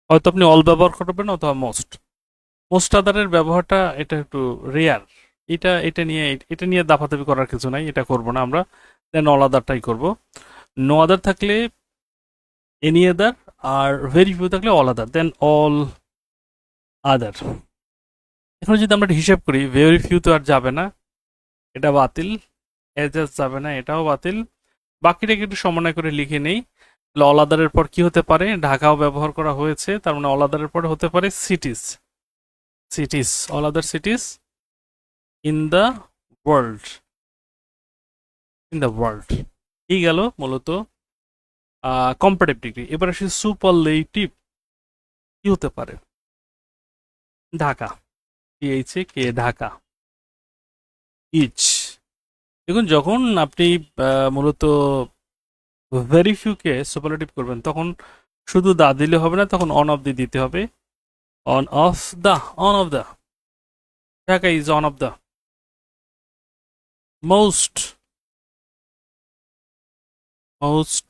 Speaker 1: হয়তো আপনি অল ব্যবহার করবেন অথবা মোস্ট। মোস্ট আদারের ব্যবহারটা এটা একটু রেয়ার। এটা নিয়ে দাপাদাপি করার কিছু নাই, এটা করব না আমরা। দেন অল আদারটাই করব। নো আদার থাকলে any other, are very few থাকলে অল আদার, দেন অল আদার। এখন যদি আমরা হিসাব করি, ভেরি ফিউ তো আর যাবে না, এটা বাতিল। এজাজ যাবে না, এটাও বাতিল। বাকিটাকে একটু সমন্বয় করে লিখে নেই। তাহলে অল আদারের পর কি হতে পারে? ঢাকাও ব্যবহার করা হয়েছে, তার মানে অল আদারের পরে হতে পারে সিটিজ। সিটিজ, all other cities in the world. In the world এই গেল মূলত কম্পারেটিভ ডিগ্রি। এবার আসি সুপারলেটিভ। কি হতে পারে? ঢাকা, কে ঢাকা। ইচ। দেখুন যখন আপনি মূলত ভেরি ফিউকে সুপারলেটিভ করবেন, তখন শুধু দা দিলে হবে না, তখন অন অফ দি দিতে হবে। One of the, one of the. Dhaka is one of the most, most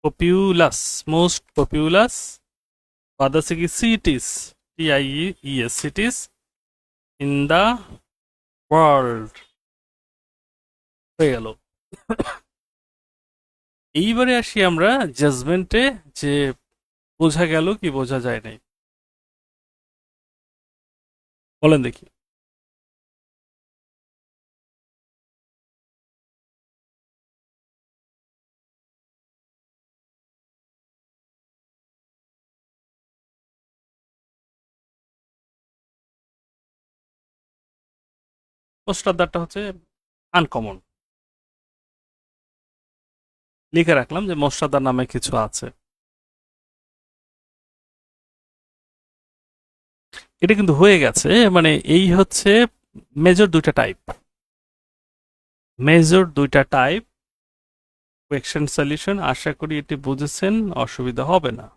Speaker 1: populous, most populous. বাদ আছে কি? Cities, T I E S, cities in the world. হয়ে গেল। এইবারে আসি আমরা জাজমেন্টে, যে বোঝা গেল কি বোঝা যায় নাই, বলেন দেখি। মোস্টাদারটা হচ্ছে আনকমন, লিখে রাখলাম যে মোস্টাদার নামে কিছু আছে। এটা কিন্তু হয়ে গেছে, মানে এই হচ্ছে মেজর দুইটা টাইপ। মেজর দুইটা টাইপ কোয়েকশন সলিউশন, আশা করি এটি বুঝেছেন, অসুবিধা হবে না।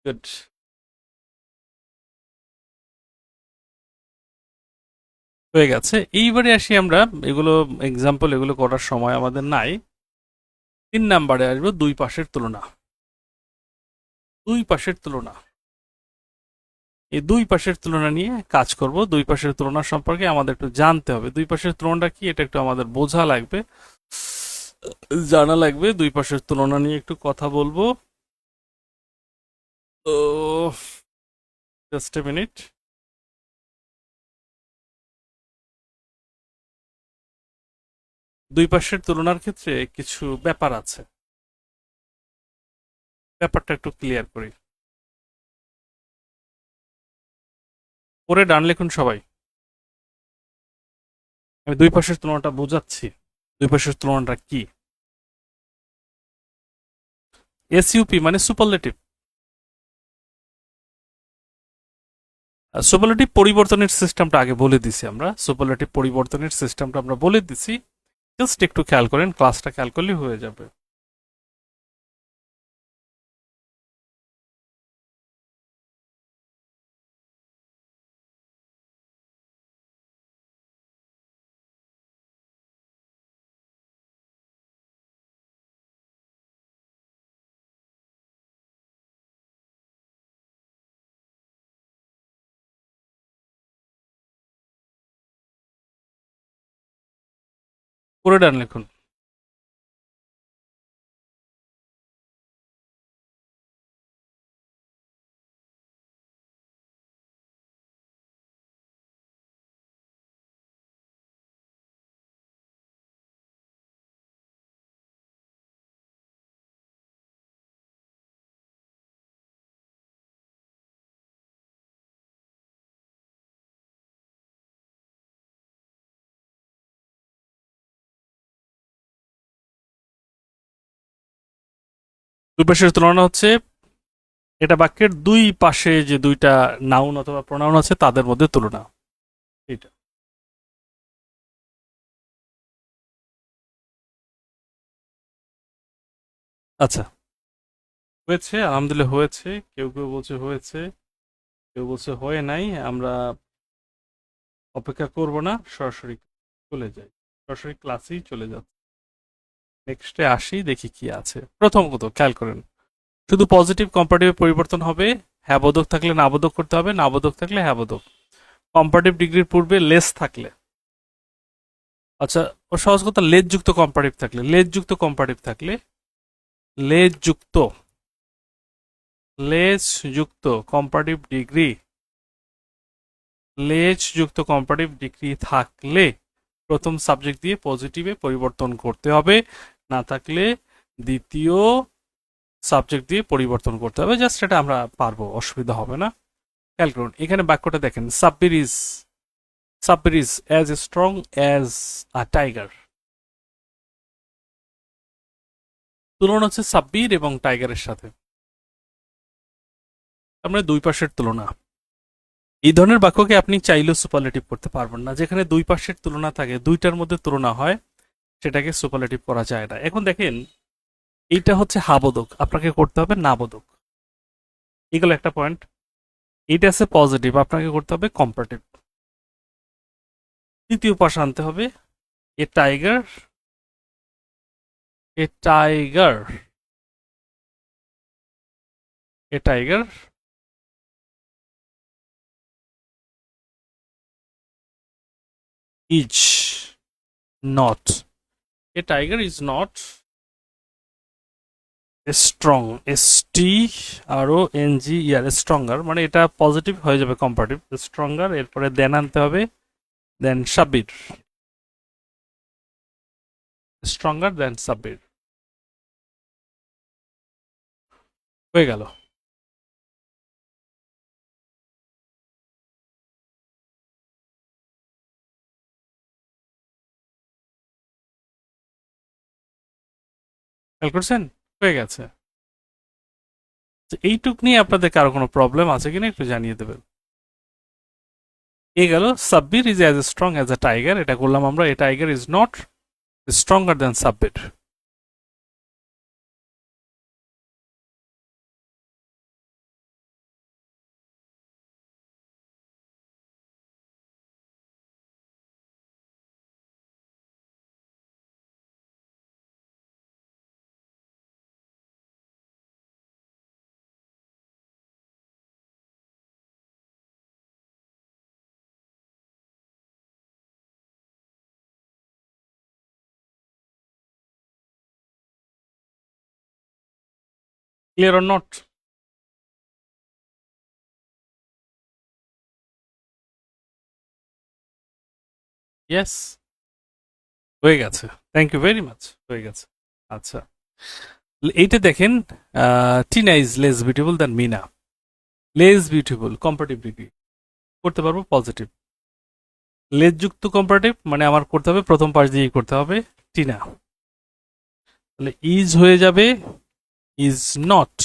Speaker 1: গুড। হয়ে গেছে। এইবারে আসি আমরা, এগুলো এক্সাম্পল, এগুলো করার সময় আমাদের নাই। 3 নাম্বারে আসবো দুই পাশের তুলনা। দুই পাশের তুলনা, এই দুই পাশের তুলনা নিয়ে কাজ করব। দুই পাশের তুলনা সম্পর্কে আমাদের একটু জানতে হবে। দুই পাশের তুলনাটা কি, এটা একটু আমাদের বোঝা লাগবে, জানা লাগবে। দুই পাশের তুলনা নিয়ে একটু কথা বলবো। তো জাস্ট এ মিনিট। দুই পাশের তুলনার ক্ষেত্রে কিছু ব্যাপার আছে, ব্যাপারটা একটু ক্লিয়ার করি। পরে ডান লিখুন সবাই। আমি দুই পাশের তুলনাটা বোঝাচ্ছি। দুই পাশের তুলনাটা কি? এসইউপি মানে সুপারলেটিভ। সুপারলেটিভ পরিবর্তনের সিস্টেমটা আগে বলে দিছি আমরা। সুপারলেটিভ পরিবর্তনের সিস্টেমটা আমরা বলে দিছি, জাস্ট একটু খেয়াল করেন, ক্লাসটা খেয়াল করলেই হয়ে যাবে। পরে ডান লিখুন। দুই পাশের তুলনা হচ্ছে এটা বাক্যের দুই পাশে যে দুইটা নাউন অথবা প্রোনাউন আছে তাদের মধ্যে তুলনা। এটা আচ্ছা, হয়েছে, আলহামদুলিল্লাহ হয়েছে। কেউ কেউ বলছে হয়েছে, কেউ বলছে হয় নাই। আমরা অপেক্ষা করব না, সরাসরি চলে যাই, সরাসরি ক্লাসেই চলে যাচ্ছে। নেক্সটে আসি, দেখি কি আছে। প্রথম কত খেয়াল করেন, শুধু পজিটিভ কম্পারেটিভ পরিবর্তন হবে। হ্যাঁ বোধক থাকলে না বোধক করতে হবে, না বোধক থাকলে হ্যাঁ বোধক। কম্পারেটিভ ডিগ্রির পূর্বে লেস থাকলে, আচ্ছা, ও সহজ কথা, লেজ যুক্ত কম্পারেটিভ থাকলে, লেজ যুক্ত কম্পারেটিভ থাকলে, লেজ যুক্ত, লেজ যুক্ত কম্পারেটিভ ডিগ্রি, লেজ যুক্ত কম্পারেটিভ ডিগ্রি থাকলে প্রথম সাবজেক্ট দিয়ে পজিটিভে পরিবর্তন করতে হবে, না থাকলে দ্বিতীয় সাবজেক্ট দিয়ে পরিবর্তন করতে হবে। জাস্ট এটা আমরা পারবো, অসুবিধা হবে না। খেয়াল করুন এখানে বাক্যটা দেখেন, Sabbir is as strong as a tiger. তুলনা হচ্ছে সাব্বির এবং টাইগারের সাথে, আমরা দুই পাশের তুলনা। এই ধরনের বাক্যকে আপনি চাইলেও সুপারলেটিভ করতে পারবেন না। যেখানে দুই পাশের তুলনা থাকে, দুইটার মধ্যে তুলনা হয়, সেটাকে সুপারলেটিভ করা যায় না। এখন দেখেন, এইটা হচ্ছে হাবোধক, আপনাকে করতে হবে নাবোধক। এগুলো একটা পয়েন্ট। এইটা আছে পজিটিভ, আপনাকে করতে হবে কম্পারেটিভ। তৃতীয় পাশ আনতে হবে, a tiger, a tiger, a tiger is not, a tiger is not strong, S T R O N G er, stronger, মানে এটা পজিটিভ হয়ে যাবে কম্পারেটিভ, স্ট্রঙ্গার। এরপরে দেন আনতে হবে, দেন সাব্বির, স্ট্রঙ্গার দেন সাব্বির, হয়ে গেল। খেয়াল করছেন, হয়ে গেছে। তো এইটুক নিয়ে আপনাদের কারো কোনো প্রবলেম আছে কিনা একটু জানিয়ে দেবেন। এ গেল, Sabbir is as strong as a tiger, এটা করলাম আমরা। এ tiger is not stronger than Sabbir. Clear or not? Yes, হয়ে গেছে। থ্যাংক ইউ ভেরি মাচ, হয়ে গেছে। আচ্ছা, এইটা দেখেন, Tina is less beautiful than Mina. Less beautiful comparative degree করতে পারবো পজিটিভ। লেস যুক্ত কম্পারেটিভ মানে আমার করতে হবে প্রথম পাশ দিয়েই করতে হবে, টিনা। তাহলে ইজ হয়ে যাবে is not,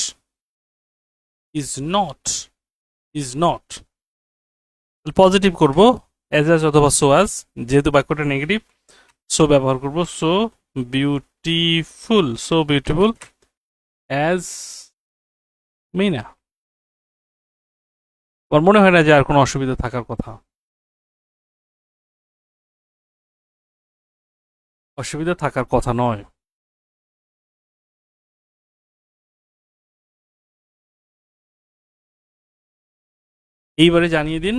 Speaker 1: is not, is not. Positive করব, অ্যাজ অথবা সো অ্যাজ, যেহেতু বাক্যটা নেগেটিভ সো ব্যবহার করব। So beautiful, so beautiful as Mina. আমার মনে হয় না যে আর কোনো অসুবিধা থাকার কথা। অসুবিধা থাকার কথা নয়। এইবারে জানিয়ে দিন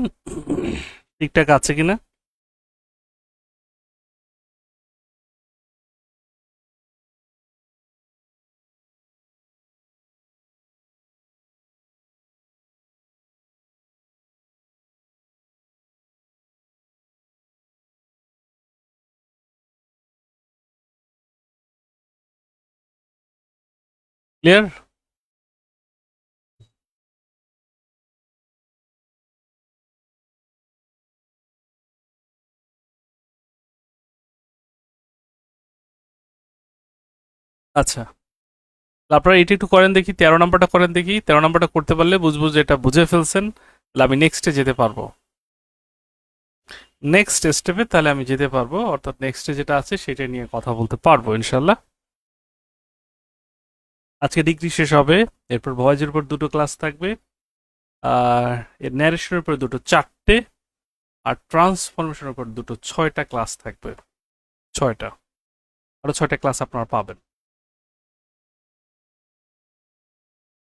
Speaker 1: ঠিকঠাক আছে কিনা। ক্লিয়ার? আচ্ছা, আপনারা এটা একটু করেন দেখি, 13 নম্বরটা করেন দেখি। 13 নম্বরটা করতে পারলে বুঝবো যে এটা বুঝে ফেলছেন, তাহলে আমি নেক্সটে যেতে পারবো। নেক্সট স্টেপে তাহলে আমি যেতে পারবো, অর্থাৎ নেক্সটে যেটা আছে সেটা নিয়ে কথা বলতে পারবো ইনশাল্লাহ। আজকে ডিগ্রি শেষ হবে, এরপর ভয়েসের উপর 2টো ক্লাস থাকবে, আর এর ন্যারেশনের উপর 2টো 4টে, আর ট্রান্সফরমেশনের উপর 2টো 6টা ক্লাস থাকবে। 6টা, আরো 6টা ক্লাস আপনারা পাবেন।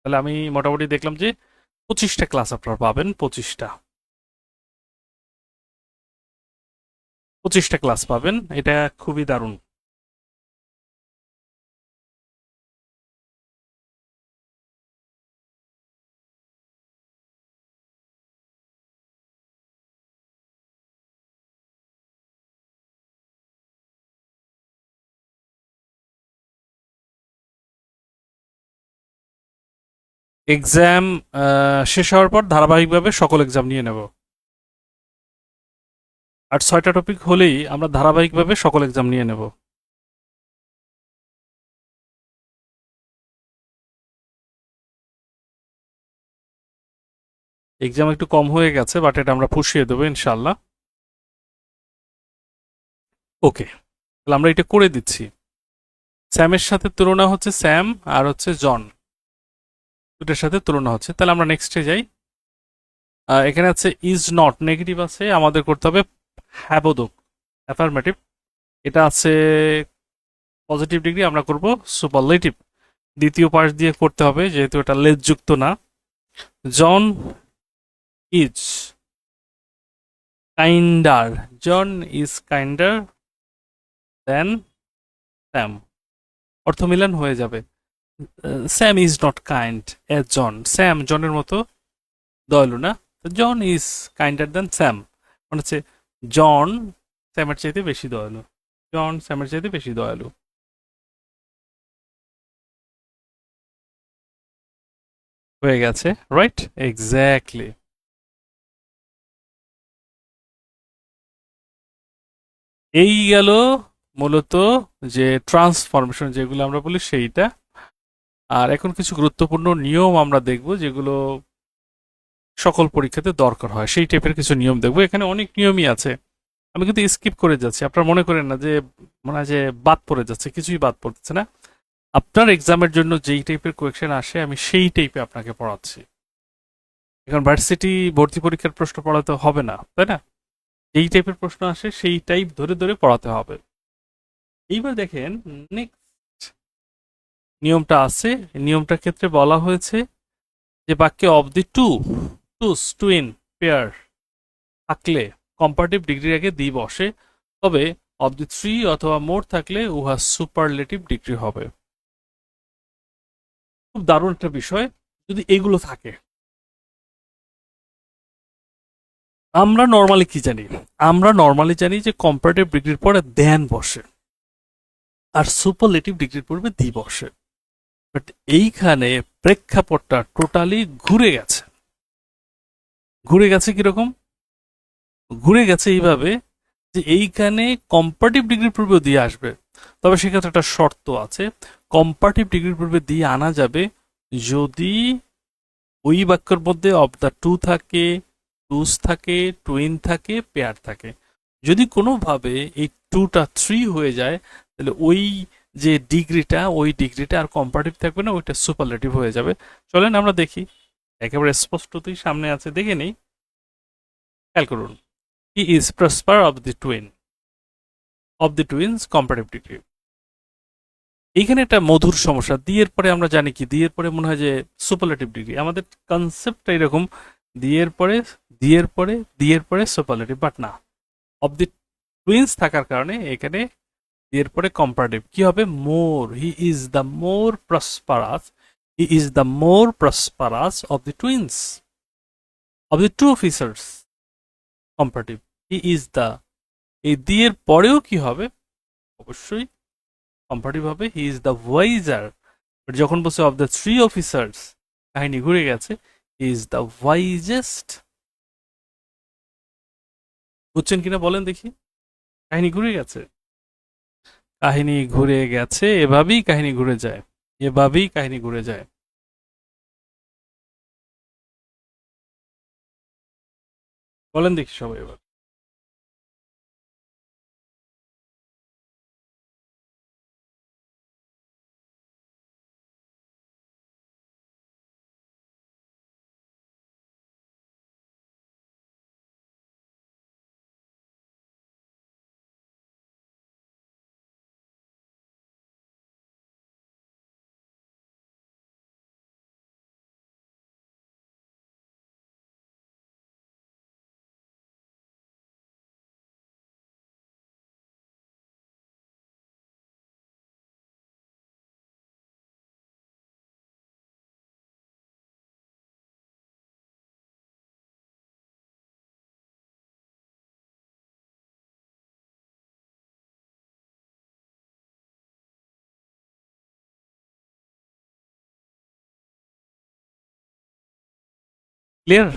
Speaker 1: তাহলে আমি মোটামুটি দেখলাম যে 25টা ক্লাস আপনারা পাবেন। 25টা ক্লাস পাবেন, এটা খুবই দারুণ। এক্সাম শেষ হওয়ার পর ধারাবাহিকভাবে সকল এক্সাম নিয়ে নেব। আর 6টা টপিক হলেই আমরা ধারাবাহিকভাবে সকল এক্সাম নিয়ে নেব। এক্সাম একটু কম হয়ে গেছে, বাট এটা আমরা পুষিয়ে দেবো ইনশাল্লাহ। ওকে, তাহলে আমরা এটা করে দিচ্ছি। স্যামের সাথে তুলনা হচ্ছে স্যাম, আর হচ্ছে জন, দুটার সাথে তুলনা হচ্ছে। তাহলে আমরা নেক্সটে যাই। এখানে আছে ইজ নট, নেগেটিভ আছে, আমাদের করতে হবে হ্যাবোদক, অ্যাফার্মেটিভ। এটা আছে পজিটিভ ডিগ্রি, আমরা করব সুপারলেটিভ, দ্বিতীয় পাশ দিয়ে করতে হবে যেহেতু এটা লেজযুক্ত না। John is kinder, John is kinder than Sam, অর্থমিলন হয়ে যাবে। Sam is not kind as John, স্যাম জনের মতো দয়ালু না, John is kinder than Sam, মানে হচ্ছে জন স্যামের চাইতে বেশি দয়ালু, জন স্যামের চাইতে বেশি দয়ালু। হয়ে গেছে, রাইট, এক্স্যাক্টলি। এই গেল মূলত যে ট্রান্সফরমেশন যেগুলো আমরা বলি সেইটা। আর এখন কিছু গুরুত্বপূর্ণ নিয়ম আমরা দেখব যেগুলো সকল পরীক্ষাতে দরকার হয়, সেই টাইপের কিছু নিয়ম দেখবো। এখানে অনেক নিয়মই আছে, আমি কিন্তু স্কিপ করে যাচ্ছি, আপনারা মনে করেন না যে মনে হয় যে বাদ পড়ে যাচ্ছে, কিছুই বাদ পড়তেছে না। আপনার এক্সামের জন্য যেই টাইপের কোয়েশ্চেন আসে আমি সেই টাইপে আপনাকে পড়াচ্ছি। এখন ভার্সিটি ভর্তি পরীক্ষার প্রশ্ন পড়াতে হবে না, তাই না? যেই টাইপের প্রশ্ন আসে সেই টাইপ ধরে ধরে পড়াতে হবে। এইবার দেখেন নেক্সট নিয়মটা আছে, নিয়মটার ক্ষেত্রে বলা হয়েছে যে বাক্যে of the two, twos, twin, pair থাকলে কম্পারেটিভ ডিগ্রির আগে দি বসে, তবে অব দি থ্রি অথবা মোর থাকলে উহা সুপারলেটিভ ডিগ্রি হবে। খুব দারুণ একটা বিষয় যদি এগুলো থাকে। আমরা নর্মালি কি জানি? আমরা নর্মালি জানি যে কম্পারেটিভ ডিগ্রির পরে দেন বসে, আর সুপারলেটিভ ডিগ্রির পূর্বে দি বসে। বাট এইখানে প্রেক্ষাপটটা টোটালি ঘুরে গেছে। ঘুরে গেছে কিরকম? ঘুরে গেছে এইভাবে যে এইখানে কম্পারেটিভ ডিগ্রির পূর্বেও দিয়ে আসবে, তবে সেক্ষেত্রে একটা শর্ত আছে। কম্পারেটিভ ডিগ্রির পূর্বে দিয়ে আনা যাবে যদি ওই বাক্যের মধ্যে অফ দ্য টু থাকে, টুস থাকে, টুইন থাকে, পেয়ার থাকে। যদি কোনোভাবে এই টুটা থ্রি হয়ে যায় তাহলে ওই যে ডিগ্রিটা, ওই ডিগ্রিটা আর কম্পারেটিভ থাকবে না, ওইটা সুপারলেটিভ হয়ে যাবে। চলেন আমরা দেখি, একেবারে স্পষ্টতই সামনে আছে, দেখে নেই। খেয়াল করুন, he is prosper of the twin, of the twins comparative degree. এইখানে একটা মধুর সমস্যা, দিয়ের পরে আমরা জানি কি, দিয়ের পরে মনে হয় যে সুপারলেটিভ ডিগ্রি, আমাদের কনসেপ্টটা এরকম, দিয়ের পরে দিয়ের পরে দিয়ের পরে সুপারলেটিভ, বাট না, অফ দি টুইন্স থাকার কারণে এখানে দিয়ের পরে কম্পারেটিভ কি হবে? More, he is the more prosperous, he is the more prosperous of the twins, of the two officers comparative, he is the, এই দিয়ের পরেও কি হবে? অবশ্যই কম্পারেটিভ হবে, হি ইজ দ্য ওয়াইজার। যখন বলছে অফ দ্য থ্রি অফিসার্স, কাহিনী ঘুরে গেছে, হি ইজ দ্য ওয়াইজেস্ট। বুঝছেন কিনা বলেন দেখি? কাহিনী ঘুরে গেছে, কাহিনী ঘুরে গেছে, এভাবেই কাহিনী ঘুরে যায়। এভাবেই কাহিনী ঘুরে যায়। বলেন দেখি সবাই এবার। ক্লিয়ার?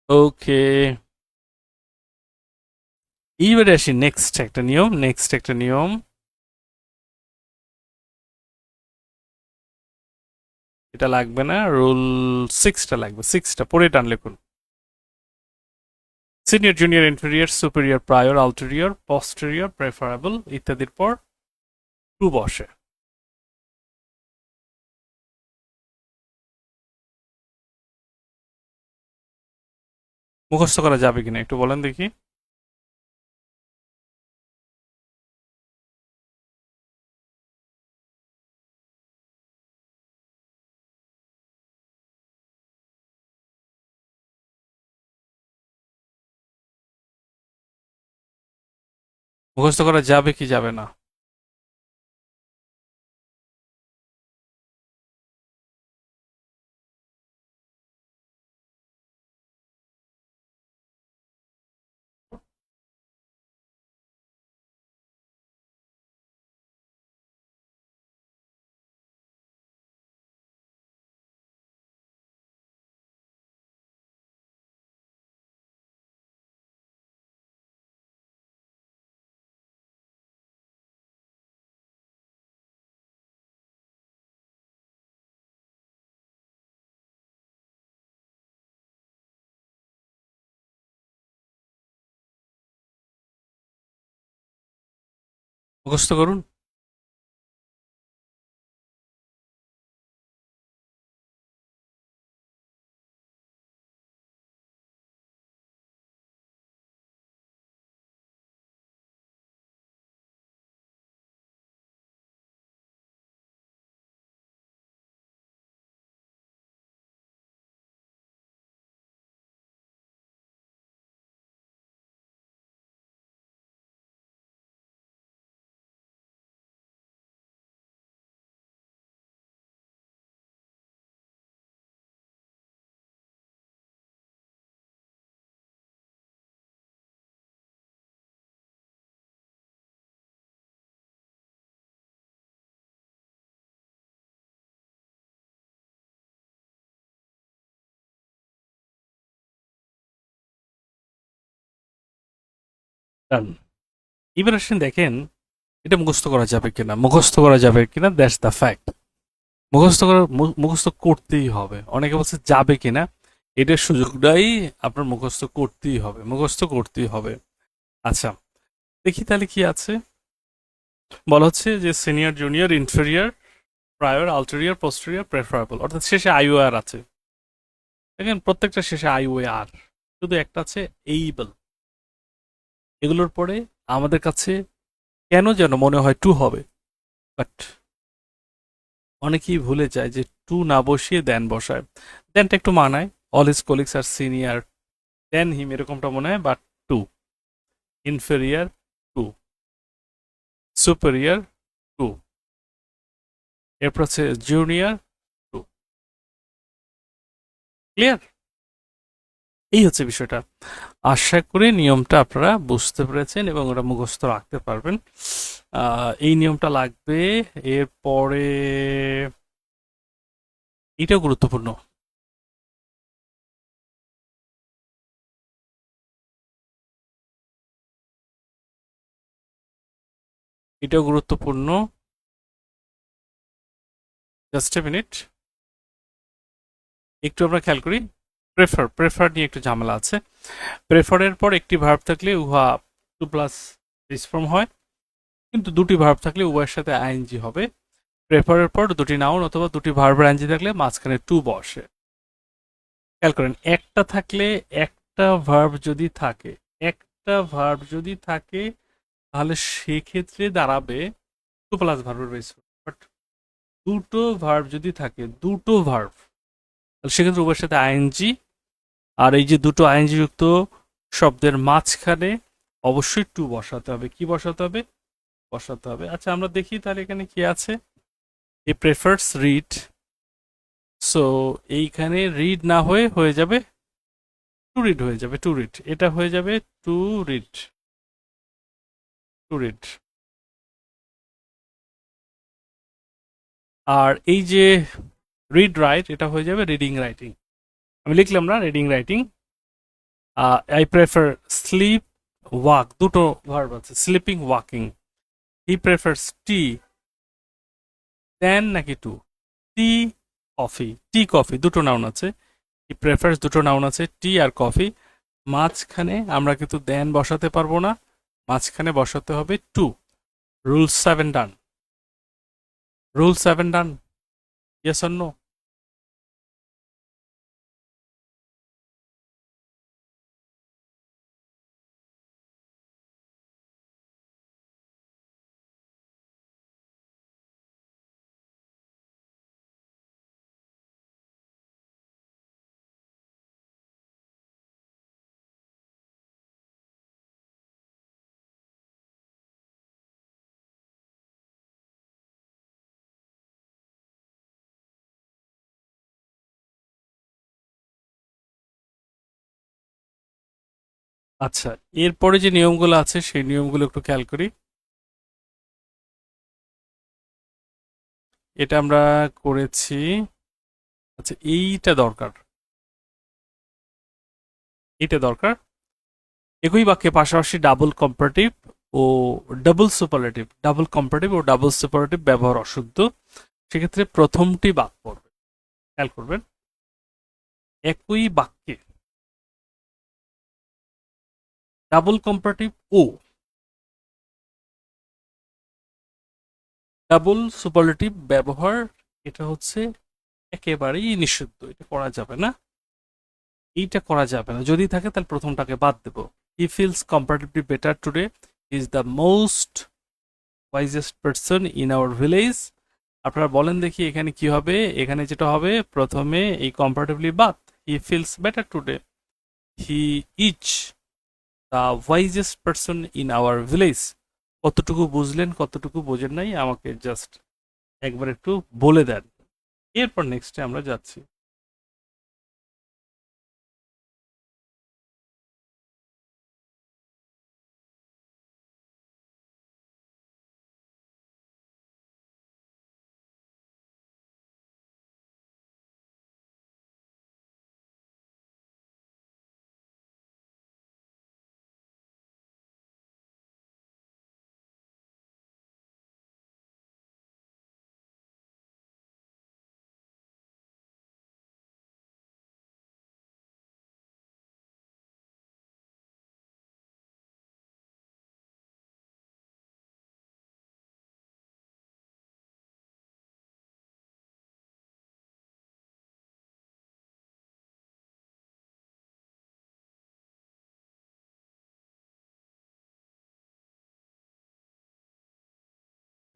Speaker 1: ওকে, এইবারে আসি নেক্সট একটা নিয়ম। নেক্সট একটা নিয়ম, এটা লাগবে না, রুল সিক্সটা লাগবে। সিক্সটা পরে টান লিখুন। Senior, junior, inferior, superior, prior, ulterior, posterior, preferable ইত্যাদির পর টু বসে। মুখস্থ করা যাবে কিনা একটু বলেন দেখি। মুখস্থ করা যাবে কি যাবে না? মুখস্থ করুন। ডান। এবার আসেন দেখেন এটা মুখস্থ করা যাবে কিনা। মুখস্থ করা যাবে কিনা, দ্যাটস দ্য ফ্যাক্ট। মুখস্থ করতেই হবে। অনেকে বলছে যাবে কিনা, এটার সুযোগটাই আপনার মুখস্থ করতেই হবে, মুখস্থ করতেই হবে। আচ্ছা, দেখি তাহলে কি আছে। বলা হচ্ছে যে senior, junior, inferior, prior, ulterior, posterior, preferable, অর্থাৎ শেষে আইওআর আছে। দেখেন প্রত্যেকটা শেষে আইওআর, শুধু একটা আছে এইবল। এগুলোর পরে আমাদের কাছে কেন যেন মনে হয় টু হবে, বাট অনেকেই ভুলে যায় যে টু না বসিয়ে দেন বসায়। দেনটা একটু মানায়, all his colleagues are senior than him, এরকমটা মনে হয়, but to. Inferior to, superior to, এরপর হচ্ছে জুনিয়র টু। ক্লিয়ার? এই হচ্ছে বিষয়টা। আশা করি নিয়মটা আপনারা বুঝতে পেরেছেন এবং ওটা মুখস্থ রাখতে পারবেন। এই নিয়মটা লাগবে। এরপরে এটাও গুরুত্বপূর্ণ। এটাও গুরুত্বপূর্ণ। জাস্ট এ মিনিট, একটু আমরা খেয়াল করি। প্রেফার নিয়ে একটু ঝামেলা আছে। প্রেফারের পর একটি ভার্ব থাকলে উহা টু প্লাস বেস ফর্ম হয়, কিন্তু দুটি ভার্ব থাকলে উভয়ের সাথে আইএনজি হবে। প্রেফারের পর দুটি নাউন অথবা দুটি ভার্বের আইএনজি থাকলে মাঝখানে টু বসে। খেয়াল করেন, একটা থাকলে, একটা ভার্ব যদি থাকে, একটা ভার্ব যদি থাকে তাহলে সেক্ষেত্রে দাঁড়াবে টু প্লাস ভার্বের বেস। বাট দুটো ভার্ব যদি থাকে, দুটো ভার্ব, তাহলে সেক্ষেত্রে উভয়ের সাথে আইএনজি। আর এই যে দুটো আইএনজি যুক্ত শব্দের মাঝখানে অবশ্যই টু বসাতে হবে। কি বসাতে হবে? বসাতে হবে। আচ্ছা, আমরা দেখি তাহলে এখানে কি আছে। He prefers read. সো এইখানে রিড না হয়ে যাবে টু রিড, হয়ে যাবে টু রিড। এটা হয়ে যাবে টু রিড, টু রিড। আর এই যে রিড রাইট, এটা হয়ে যাবে রিডিং রাইটিং। আমি লিখলাম না reading writing. I prefer sleep walk, দুটো ভার্ব আছে, sleeping walking. He prefers tea than নাকি to? Tea coffee, tea coffee দুটো নাউন আছে। হি প্রেফার্স দুটো নাউন আছে, টি আর কফি। মাঝখানে আমরা কিন্তু দেন বসাতে পারবো না, মাঝখানে বসাতে হবে to. Rule 7 done, rule 7 done. Yes or no? আচ্ছা, এরপরে যে নিয়মগুলো আছে সেই নিয়মগুলো একটু খেয়াল করি। এটা আমরা করেছি। আচ্ছা, এইটা দরকার, এটা দরকার। একই বাক্যে পাশাপাশি double comparative O double superlative, double comparative O double superlative ব্যবহার অশুদ্ধ। সেক্ষেত্রে প্রথমটি বাদ পড়বে। খেয়াল করবেন, একই বাক্যে double comparative O double superlative ব্যবহার, এটা হচ্ছে একেবারেই নিষিদ্ধ। এটা করা যাবে না, এইটা করা যাবে না। যদি থাকে তাহলে প্রথমটাকে বাদ দেব। He feels comparatively better today, is the most wisest person in our village. আপনারা বলেন দেখি এখানে কি হবে। এখানে যেটা হবে, প্রথমে এই কম্পারেটিভলি বাদ, he feels better today. He is the wisest person in our village. কতটুকু বুঝলেন, কতটুকু বোঝেন নাই, আমাকে জাস্ট একবার একটু বলে দেন। এরপর নেক্সটে আমরা যাচ্ছি।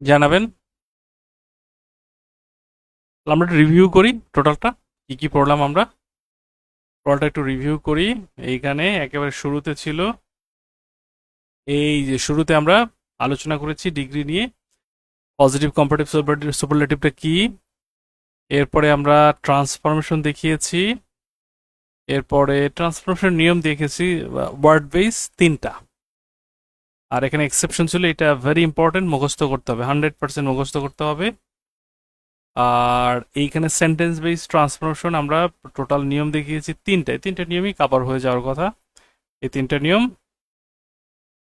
Speaker 1: জানাবেন। আমরা একটু রিভিউ করি টোটালটা, কি কি পড়লাম আমরা। টোটালটা একটু রিভিউ করি। এইখানে একেবারে শুরুতে ছিল, এই যে শুরুতে আমরা আলোচনা করেছি ডিগ্রি নিয়ে। পজিটিভ কম্পারেটিভ সুপারলেটিভটা কি, এরপরে আমরা ট্রান্সফরমেশন দেখিয়েছি, এরপরে ট্রান্সফরমেশন নিয়ম দেখেছি, ওয়ার্ড বেস 3টা, আর এখানে এক্সেপশন ছিল, এটা ভেরি ইম্পর্টেন্ট, মুখস্থ করতে হবে, 100% মুখস্থ করতে হবে। আর এইখানে সেন্টেন্স বেস ট্রান্সফরমেশন আমরা টোটাল নিয়ম দেখিয়েছি 3টা নিয়মই কভার হয়ে যাওয়ার কথা। এই 3টা নিয়ম,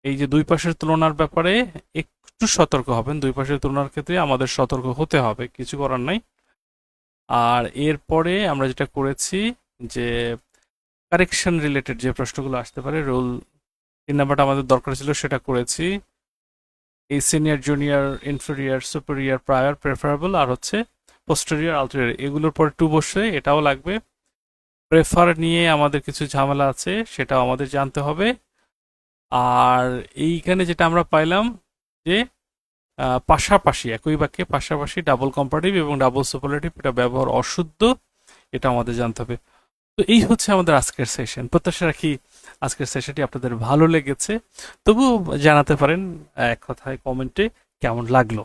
Speaker 1: এই যে দুই পাশের তুলনার ব্যাপারে একটু সতর্ক হবেন, দুই পাশের তুলনার ক্ষেত্রে আমাদের সতর্ক হতে হবে, কিছু করার নাই। আর এরপরে আমরা যেটা করেছি যে কারেকশন রিলেটেড যে প্রশ্নগুলো আসতে পারে, রোল 3 নাম্বারটা আমাদের দরকার ছিল, সেটা করেছি। এই senior junior inferior superior prior preferable আর হচ্ছে পোস্টেরিয়র আলটেরিয়র, এগুলোর পরে টু বসে এটাও লাগবে। প্রেফার নিয়ে আমাদের কিছু ঝামেলা আছে, সেটাও আমাদের জানতে হবে। আর এইখানে যেটা আমরা পাইলাম যে পাশাপাশি, একই বাক্যে পাশাপাশি ডাবল কম্পারেটিভ এবং ডাবল সুপারলেটিভ, এটা ব্যবহার অশুদ্ধ, এটা আমাদের জানতে হবে। তো এই হচ্ছে আমাদের আজকের সেশন। প্রত্যাশা রাখি আজকের সেশনটি আপনাদের ভালো লেগেছে। তবু জানাতে পারেন এক কথায় কমেন্টে কেমন লাগলো।